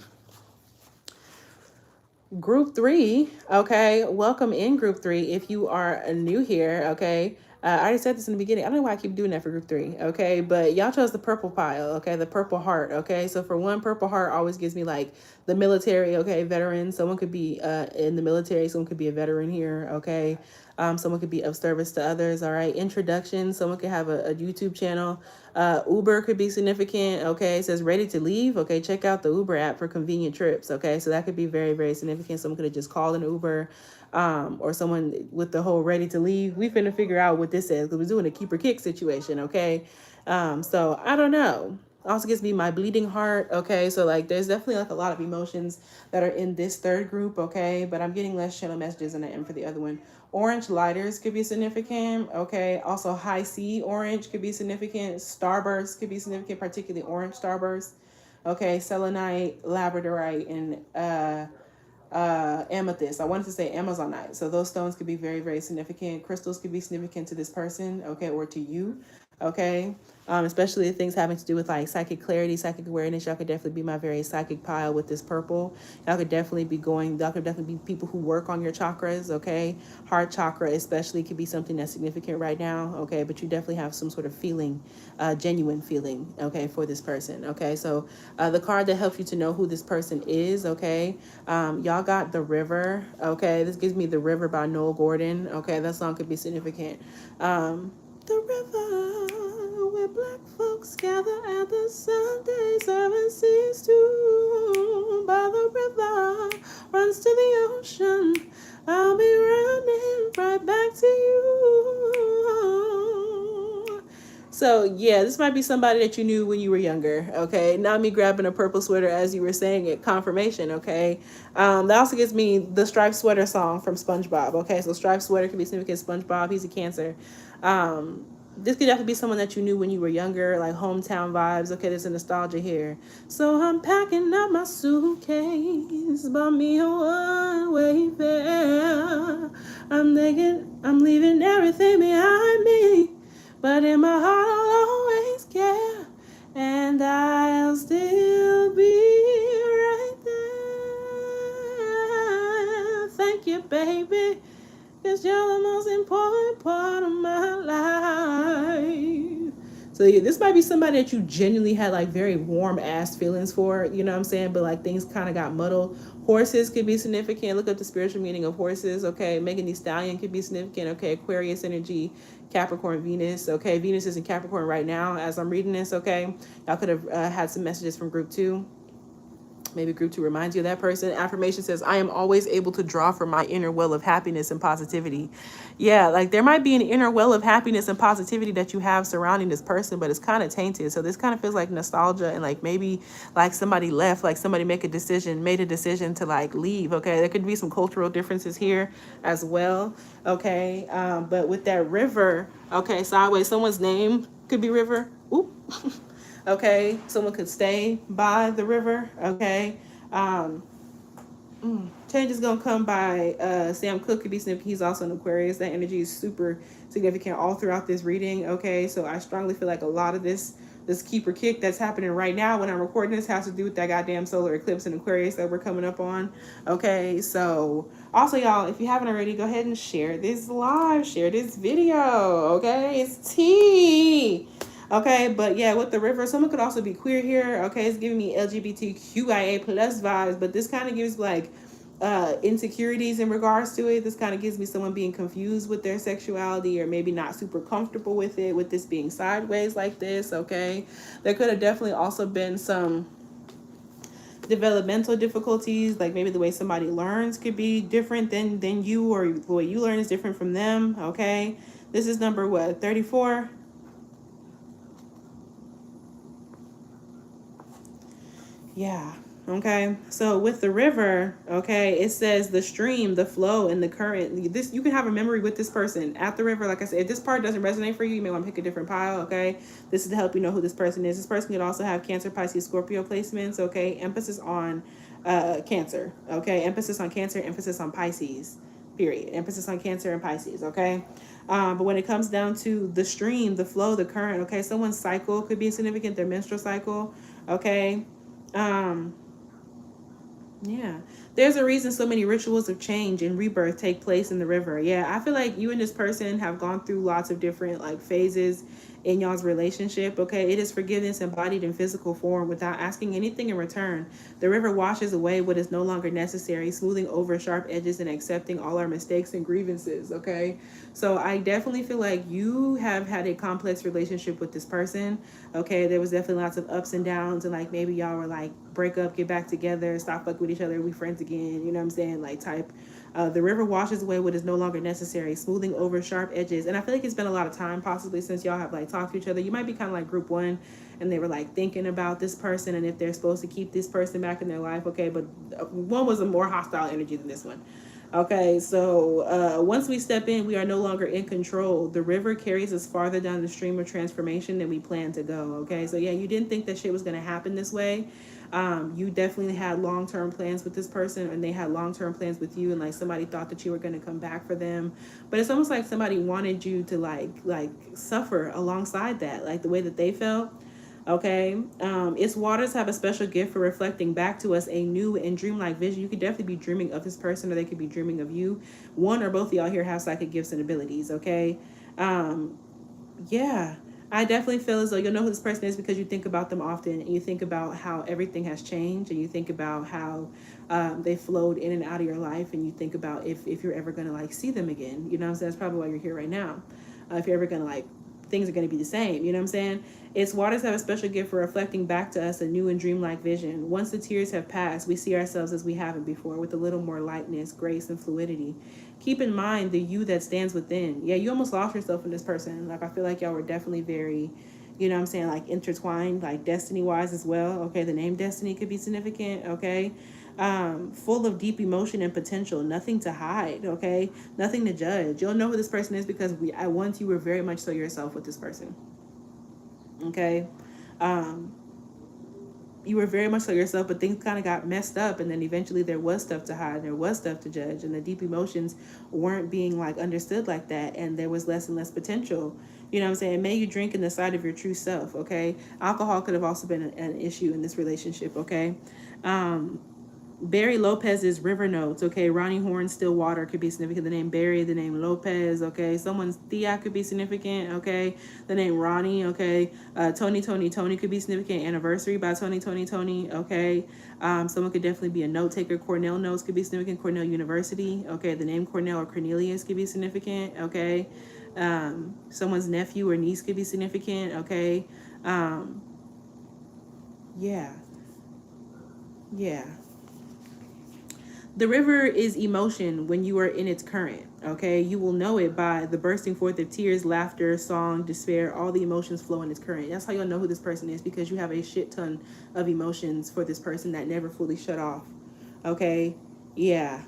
Group 3, okay, welcome in group 3 if you are new here, okay. I already said this in the beginning. I don't know why I keep doing that for group 3, okay, but y'all chose the purple pile, okay, the purple heart, okay. So for one, purple heart always gives me like the military, okay, veteran. Someone could be in the military, someone could be a veteran here, okay. Someone could be of service to others, all right. Introduction, someone could have a YouTube channel. Uber could be significant, okay. It says ready to leave, okay. Check out the Uber app for convenient trips, okay. So that could be very, very significant. Someone could have just called an Uber, or someone with the whole ready to leave. We finna figure out what this is because we're doing a keep or kick situation, okay. So I don't know. Also gives me my bleeding heart, okay. So like there's definitely like a lot of emotions that are in this third group, okay. But I'm getting less channel messages than I am for the other one. Orange lighters could be significant, okay. Also high C orange could be significant. Starburst could be significant, particularly orange starburst, okay. Selenite, labradorite, and amethyst. I wanted to say amazonite. So those stones could be very, very significant. Crystals could be significant to this person, okay, or to you, okay. Especially things having to do with like psychic clarity, psychic awareness. Y'all could definitely be my very psychic pile with this purple. Y'all could definitely be people who work on your chakras, okay. Heart chakra especially could be something that's significant right now, okay. But you definitely have some sort of feeling, genuine feeling, okay, for this person, okay. So the card that helps you to know who this person is, okay. Y'all got The River, okay. This gives me The River by Noel Gordon, okay. That song could be significant. The river where black folks gather at the Sunday services too. By the river runs to the ocean. I'll be running right back to you. So yeah, this might be somebody that you knew when you were younger, okay? Not me grabbing a purple sweater as you were saying it, confirmation, okay? That also gives me the striped sweater song from SpongeBob, okay? So striped sweater could be significant. SpongeBob, he's a Cancer. This could definitely be someone that you knew when you were younger, like hometown vibes. Okay, there's a nostalgia here. So I'm packing up my suitcase, bought me a one-way fare. I'm thinking I'm leaving everything behind me, but in my heart I'll always care, and I'll still be right there. Thank you, baby. 'Cause you're the most important part of my life. So yeah, this might be somebody that you genuinely had like very warm ass feelings for, you know what I'm saying? But like things kind of got muddled. Horses could be significant. Look up the spiritual meaning of horses. Okay, Megan Thee Stallion could be significant. Okay, Aquarius energy, Capricorn, Venus. Okay, Venus is in Capricorn right now as I'm reading this. Okay, y'all could have had some messages from group 2. Maybe group 2 reminds you of that person. Affirmation says, I am always able to draw from my inner well of happiness and positivity. Yeah, like there might be an inner well of happiness and positivity that you have surrounding this person, but it's kind of tainted. So this kind of feels like nostalgia, and like maybe like somebody left, like somebody made a decision to like leave. Okay, there could be some cultural differences here as well. Okay, but with that river, okay, sideways, someone's name could be River. Oop. Okay, someone could stay by the river. Okay, um, change is gonna come by Sam Cooke could be significant. He's also an Aquarius. That energy is super significant all throughout this reading. Okay, so I strongly feel like a lot of this keeper kick that's happening right now when I'm recording this has to do with that goddamn solar eclipse in Aquarius that we're coming up on. Okay, so also y'all, if you haven't already, go ahead and share this live, share this video. Okay, it's tea. Okay, but yeah, with the river, someone could also be queer here. Okay, it's giving me LGBTQIA plus vibes, but this kind of gives like insecurities in regards to it. This kind of gives me someone being confused with their sexuality, or maybe not super comfortable with it, with this being sideways like this. Okay, there could have definitely also been some developmental difficulties, like maybe the way somebody learns could be different than you, or the way you learn is different from them. Okay, this is number what, 34. Yeah. Okay. So with the river, okay, it says the stream, the flow, and the current. This, you can have a memory with this person at the river. Like I said, if this part doesn't resonate for you, you may want to pick a different pile. Okay. This is to help you know who this person is. This person could also have Cancer, Pisces, Scorpio placements. Okay. Emphasis on Cancer. Okay. Emphasis on Cancer. Emphasis on Pisces. Period. Emphasis on Cancer and Pisces. Okay. But when it comes down to the stream, the flow, the current. Okay. Someone's cycle could be significant. Their menstrual cycle. Okay. Um, yeah. There's a reason so many rituals of change and rebirth take place in the river. Yeah, I feel like you and this person have gone through lots of different like phases in y'all's relationship. Okay, it is forgiveness embodied in physical form without asking anything in return. The river washes away what is no longer necessary, smoothing over sharp edges and accepting all our mistakes and grievances. Okay, so I definitely feel like you have had a complex relationship with this person. Okay, there was definitely lots of ups and downs, and like maybe y'all were like break up, get back together, stop fucking with each other, we friends again. You know what I'm saying? Like type. The river washes away what is no longer necessary, smoothing over sharp edges. And I feel like it's been a lot of time, possibly since y'all have like talked to each other. You might be kind of like group 1, and they were like thinking about this person and if they're supposed to keep this person back in their life. Okay, but one was a more hostile energy than this one. Okay, so once we step in, we are no longer in control. The river carries us farther down the stream of transformation than we plan to go. Okay, so yeah, you didn't think that shit was going to happen this way. You definitely had long-term plans with this person, and they had long-term plans with you, and like somebody thought that you were going to come back for them, but it's almost like somebody wanted you to like suffer alongside that, like the way that they felt. Okay, its waters have a special gift for reflecting back to us a new and dreamlike vision. You could definitely be dreaming of this person, or they could be dreaming of you. One or both of y'all here have psychic gifts and abilities. Okay, yeah, I definitely feel as though you'll know who this person is because you think about them often, and you think about how everything has changed, and you think about how they flowed in and out of your life, and you think about if you're ever going to like see them again. You know what I'm saying? That's probably why you're here right now. If you're ever going to like, things are going to be the same. You know what I'm saying? Its waters have a special gift for reflecting back to us a new and dreamlike vision. Once the tears have passed, we see ourselves as we haven't before, with a little more lightness, grace, and fluidity. Keep in mind the you that stands within. Yeah, you almost lost yourself in this person. Like, I feel like y'all were definitely very, you know what I'm saying, like intertwined, like destiny-wise as well. Okay, the name Destiny could be significant. Okay, full of deep emotion and potential, nothing to hide. Okay, nothing to judge. You'll know who this person is because at once you were very much so yourself with this person. Okay, you were very much so yourself, but things kind of got messed up, and then eventually there was stuff to hide, there was stuff to judge, and the deep emotions weren't being like understood like that, and there was less and less potential. You know what I'm saying? May you drink in the sight of your true self. Okay, alcohol could have also been an issue in this relationship. Okay, Barry Lopez's River Notes, okay. Ronnie Horn, Stillwater could be significant. The name Barry, the name Lopez, okay. Someone's Thea could be significant, okay. The name Ronnie, okay. Tony could be significant. Anniversary by Tony, okay. Someone could definitely be a note taker. Cornell Notes could be significant. Cornell University, okay. The name Cornell or Cornelius could be significant, okay. Someone's nephew or niece could be significant, okay. Yeah, yeah. The river is emotion when you are in its current, okay? You will know it by the bursting forth of tears, laughter, song, despair, all the emotions flow in its current. That's how you'll know who this person is, because you have a shit ton of emotions for this person that never fully shut off, okay? Yeah.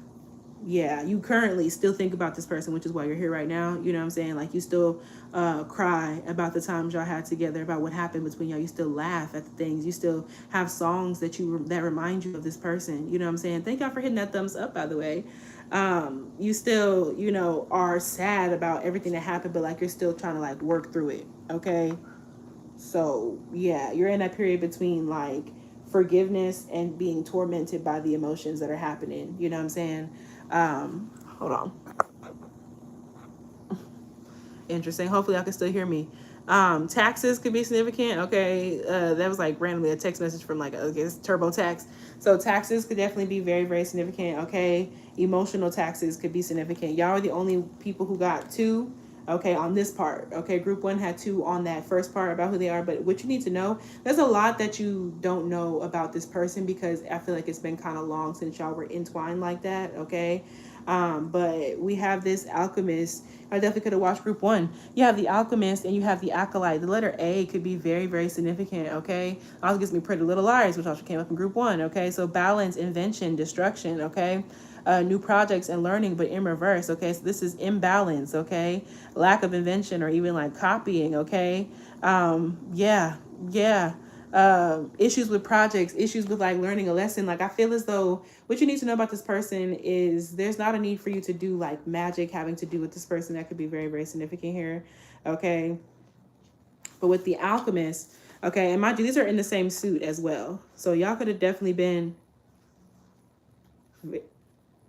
Yeah, you currently still think about this person, which is why you're here right now. You know what I'm saying? Like, you still cry about the times y'all had together, about what happened between y'all. You still laugh at the things. You still have songs that remind you of this person. You know what I'm saying? Thank y'all for hitting that thumbs up, by the way. You still, are sad about everything that happened, but like, you're still trying to like work through it. Okay. So yeah, you're in that period between like forgiveness and being tormented by the emotions that are happening. You know what I'm saying? Hold on. Interesting. Hopefully y'all can still hear me. Taxes could be significant. Okay. That was like randomly a text message from like, okay, it's TurboTax. So taxes could definitely be very, very significant. Okay. Emotional taxes could be significant. Y'all are the only people who got two. Okay, on this part. Okay, group one had two on that first part about who they are. But what you need to know, there's a lot that you don't know about this person, because I feel like it's been kind of long since y'all were entwined like that. Okay. But we have this alchemist. I definitely could have watched group one. You have the alchemist and you have the acolyte. The letter A could be very, very significant. Okay. Also gives me Pretty Little Liars, which also came up in group one. Okay. So balance, invention, destruction. Okay. New projects and learning, but in reverse. Okay. So this is imbalance. Okay. Lack of invention or even like copying. Okay. Yeah. Yeah. Issues with projects, issues with like learning a lesson. Like, I feel as though what you need to know about this person is there's not a need for you to do like magic having to do with this person. That could be very, very significant here. Okay. But with the alchemist, okay, and mind you, these are in the same suit as well. So y'all could have definitely been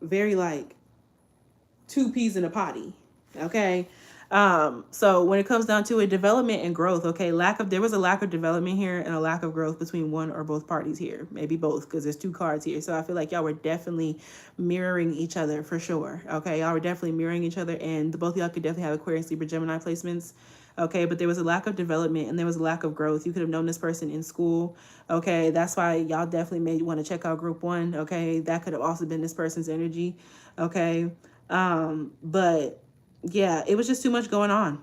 very like two peas in a potty. Okay. So when it comes down to it, development and growth, okay, there was a lack of development here and a lack of growth between one or both parties here, maybe both, because there's two cards here. So I feel like y'all were definitely mirroring each other for sure. Okay, y'all were definitely mirroring each other, and the both of y'all could definitely have Aquarius, Libra, Gemini placements. Okay, but there was a lack of development and there was a lack of growth. You could have known this person in school. Okay, that's why y'all definitely may want to check out group one. Okay, that could have also been this person's energy. Okay, but yeah, it was just too much going on.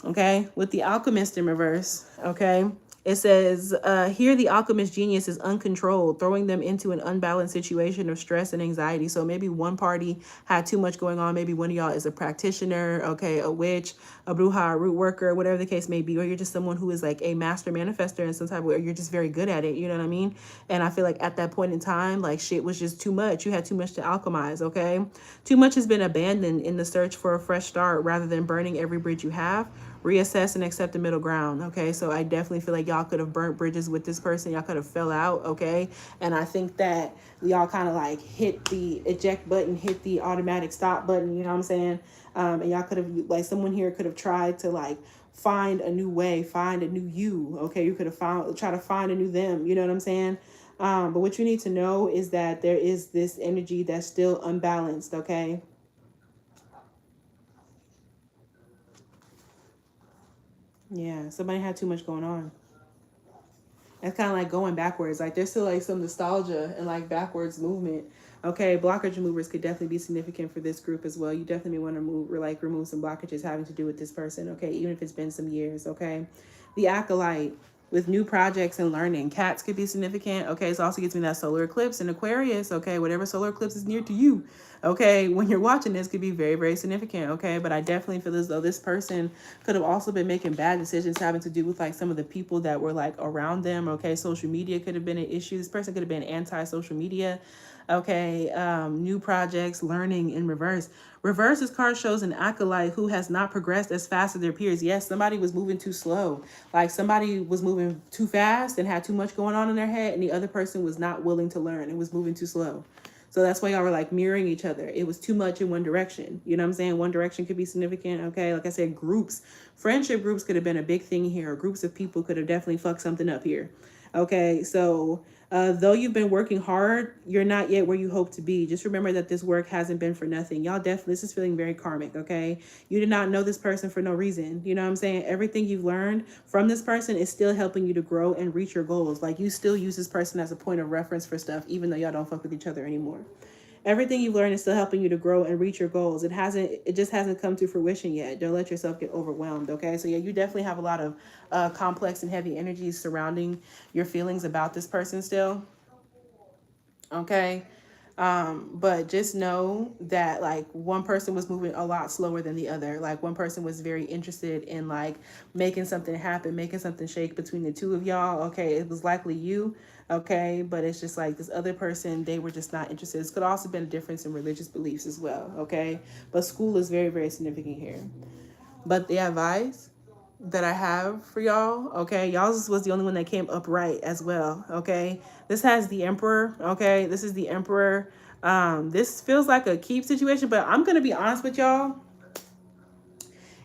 Okay, with the alchemist in reverse. Okay, it says here the alchemist genius is uncontrolled, throwing them into an unbalanced situation of stress and anxiety. So maybe one party had too much going on. Maybe one of y'all is a practitioner, okay, a witch, a bruja, a root worker, whatever the case may be, or you're just someone who is like a master manifester in some type of way, or you're just very good at it. You know what I mean? And I feel like at that point in time, like shit was just too much. You had too much to alchemize. Okay, too much has been abandoned in the search for a fresh start, rather than burning every bridge you have. Reassess and accept the middle ground. Okay, so I definitely feel like y'all could have burnt bridges with this person. Y'all could have fell out. Okay, and I think that y'all kind of like hit the eject button, hit the automatic stop button. You know what I'm saying? And y'all could have, like, someone here could have tried to like find a new way, find a new you. Okay, you could have try to find a new them. You know what I'm saying? But what you need to know is that there is this energy that's still unbalanced. Okay. Yeah, somebody had too much going on. It's kind of like going backwards. Like, there's still like some nostalgia and like backwards movement. Okay, blockage removers could definitely be significant for this group as well. You definitely want to move or like remove some blockages having to do with this person. Okay, even if it's been some years. Okay, the acolyte with new projects and learning. Cats could be significant. Okay, so also gets me that solar eclipse in Aquarius. Okay, whatever solar eclipse is near to you. Okay, when you're watching this, could be very, very significant. Okay, but I definitely feel as though this person could have also been making bad decisions having to do with like some of the people that were like around them. Okay, social media could have been an issue. This person could have been anti-social media. Okay, new projects, learning in reverse. Reverse, this card shows an acolyte who has not progressed as fast as their peers. Yes, somebody was moving too slow. Like somebody was moving too fast and had too much going on in their head, and the other person was not willing to learn and was moving too slow. So that's why y'all were like mirroring each other. It was too much in one direction. You know what I'm saying? One direction could be significant. Okay. Like I said, groups, friendship groups could have been a big thing here. Groups of people could have definitely fucked something up here. Okay. So though you've been working hard, you're not yet where you hope to be. Just remember that this work hasn't been for nothing. Y'all definitely, this is feeling very karmic, okay? You did not know this person for no reason. You know what I'm saying? Everything you've learned from this person is still helping you to grow and reach your goals. Like you still use this person as a point of reference for stuff, even though y'all don't fuck with each other anymore. Everything you've learned is still helping you to grow and reach your goals. It just hasn't come to fruition yet. Don't let yourself get overwhelmed, okay? So yeah, you definitely have a lot of complex and heavy energies surrounding your feelings about this person still, okay? But just know that like one person was moving a lot slower than the other. Like one person was very interested in like making something happen, making something shake between the two of y'all. Okay, it was likely you. Okay, but it's just like this other person, they were just not interested. This could also been a difference in religious beliefs as well. Okay, but school is very, very significant here. But the advice that I have for y'all, okay, y'all's was the only one that came upright as well, okay? This has the Emperor, okay? This is the Emperor. This feels like a keep situation, but I'm going to be honest with y'all.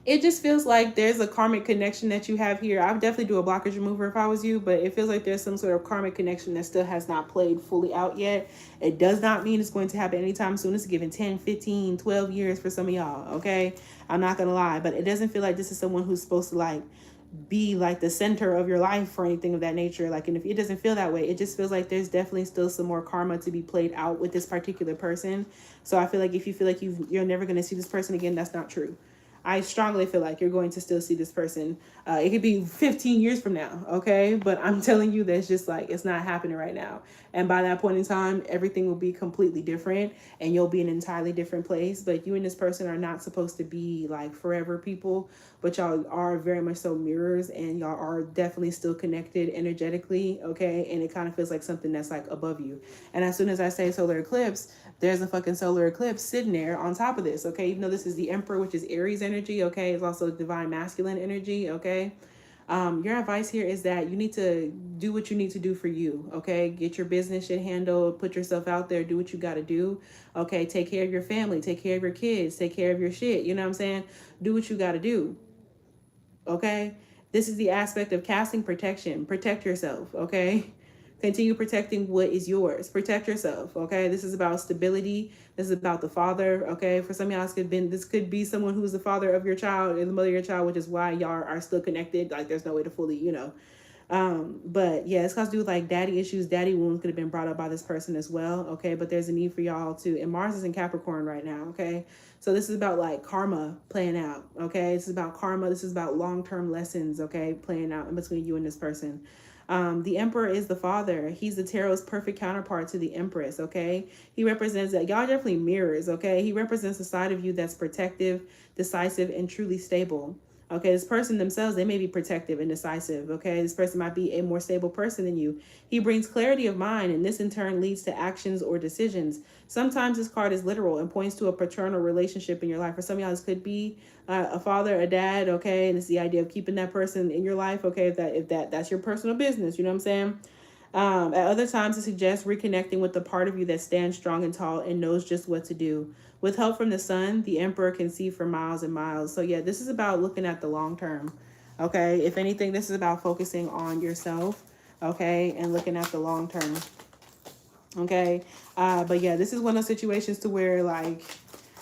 It just feels like there's a karmic connection that you have here. I would definitely do a blockage remover if I was you, but it feels like there's some sort of karmic connection that still has not played fully out yet. It does not mean it's going to happen anytime soon. It's given 10, 15, 12 years for some of y'all, okay? I'm not going to lie, but it doesn't feel like this is someone who's supposed to like be like the center of your life or anything of that nature. Like, and if it doesn't feel that way, it just feels like there's definitely still some more karma to be played out with this particular person. So I feel like if you feel like you're never going to see this person again, that's not true. I strongly feel like you're going to still see this person. It could be 15 years from now, okay? But I'm telling you that's just like, it's not happening right now. And by that point in time, everything will be completely different and you'll be in an entirely different place. But you and this person are not supposed to be like forever people, but y'all are very much so mirrors and y'all are definitely still connected energetically, okay? And it kind of feels like something that's like above you. And as soon as I say solar eclipse, there's a fucking solar eclipse sitting there on top of this, okay? Even though this is the Emperor, which is Aries energy, okay? It's also divine masculine energy, okay? Your advice here is that you need to do what you need to do for you, okay? Get your business shit handled, put yourself out there, do what you got to do, okay? Take care of your family, take care of your kids, take care of your shit, you know what I'm saying? Do what you got to do, okay? This is the aspect of casting protection. Protect yourself, okay? Continue protecting what is yours. Protect yourself, okay? This is about stability. This is about the father, okay? For some of y'all, this could be someone who's the father of your child and the mother of your child, which is why y'all are still connected. Like, there's no way to fully, but yeah, it's got to do with like daddy issues. Daddy wounds could have been brought up by this person as well, okay? But there's a need for y'all to, and Mars is in Capricorn right now, okay? So this is about like karma playing out, okay? This is about karma. This is about long-term lessons, okay? Playing out in between you and this person. The Emperor is the father. He's the tarot's perfect counterpart to the Empress, okay? He represents that. Y'all definitely mirrors, okay? He represents a side of you that's protective, decisive, and truly stable. Okay, this person themselves, they may be protective and decisive. Okay, this person might be a more stable person than you. He brings clarity of mind, and this in turn leads to actions or decisions. Sometimes this card is literal and points to a paternal relationship in your life. For some of y'all, this could be a father, a dad. Okay, and it's the idea of keeping that person in your life. Okay, if that's your personal business, you know what I'm saying? At other times, it suggests reconnecting with the part of you that stands strong and tall and knows just what to do. With help from the sun, the Emperor can see for miles and miles. So yeah, this is about looking at the long term. Okay, if anything, this is about focusing on yourself. Okay, and looking at the long term. Okay, but yeah, this is one of those situations to where like,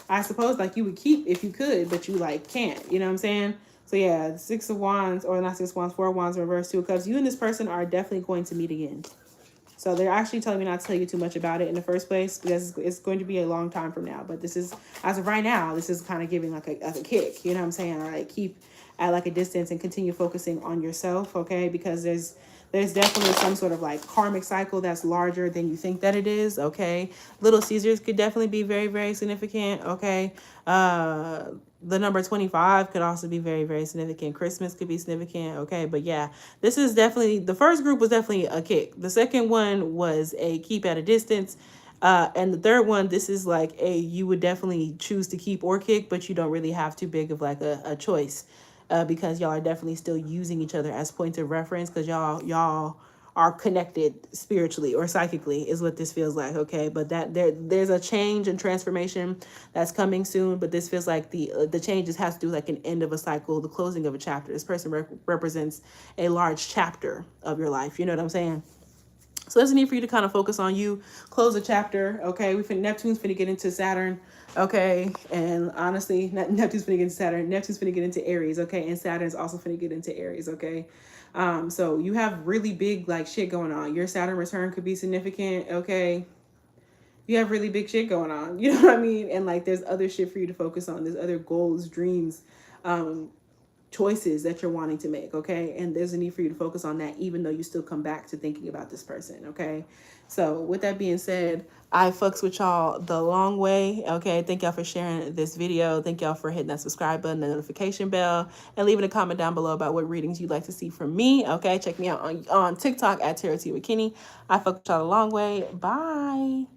I suppose like you would keep if you could, but you like can't. You know what I'm saying? So yeah, 6 of Wands, or not 6 of Wands, 4 of Wands in reverse, 2 of Cups. You and this person are definitely going to meet again. So they're actually telling me not to tell you too much about it in the first place because it's going to be a long time from now. But this is, as of right now, this is kind of giving like a kick. You know what I'm saying? All right, keep at like a distance and continue focusing on yourself, okay? Because there's definitely some sort of like karmic cycle that's larger than you think that it is, okay? Little Caesars could definitely be very, very significant, okay? The number 25 could also be very, very significant. Christmas could be significant, okay? But yeah, this is definitely, the first group was definitely a kick. The second one was a keep at a distance. And the third one, this is like a you would definitely choose to keep or kick, but you don't really have too big of like a choice, because y'all are definitely still using each other as points of reference, because y'all are connected spiritually or psychically is what this feels like. Okay, but that there's a change and transformation that's coming soon, but this feels like the changes has to do like an end of a cycle, the closing of a chapter. This person represents a large chapter of your life, you know what I'm saying? So there's a need for you to kind of focus on you, close a chapter. Okay, Neptune's finna get into Saturn. Okay, and honestly, Neptune's finna get into Saturn. Neptune's finna get into Aries. Okay, and Saturn's also finna get into Aries. Okay, so you have really big like shit going on. Your Saturn return could be significant. Okay, you have really big shit going on. You know what I mean? And like, there's other shit for you to focus on. There's other goals, dreams, choices that you're wanting to make. Okay, and there's a need for you to focus on that, even though you still come back to thinking about this person. Okay, so with that being said, I fucks with y'all the long way. Okay, thank y'all for sharing this video. Thank y'all for hitting that subscribe button, the notification bell, and leaving a comment down below about what readings you'd like to see from me. Okay, check me out on TikTok at tarotteawkinny. I fuck with y'all the long way. Bye.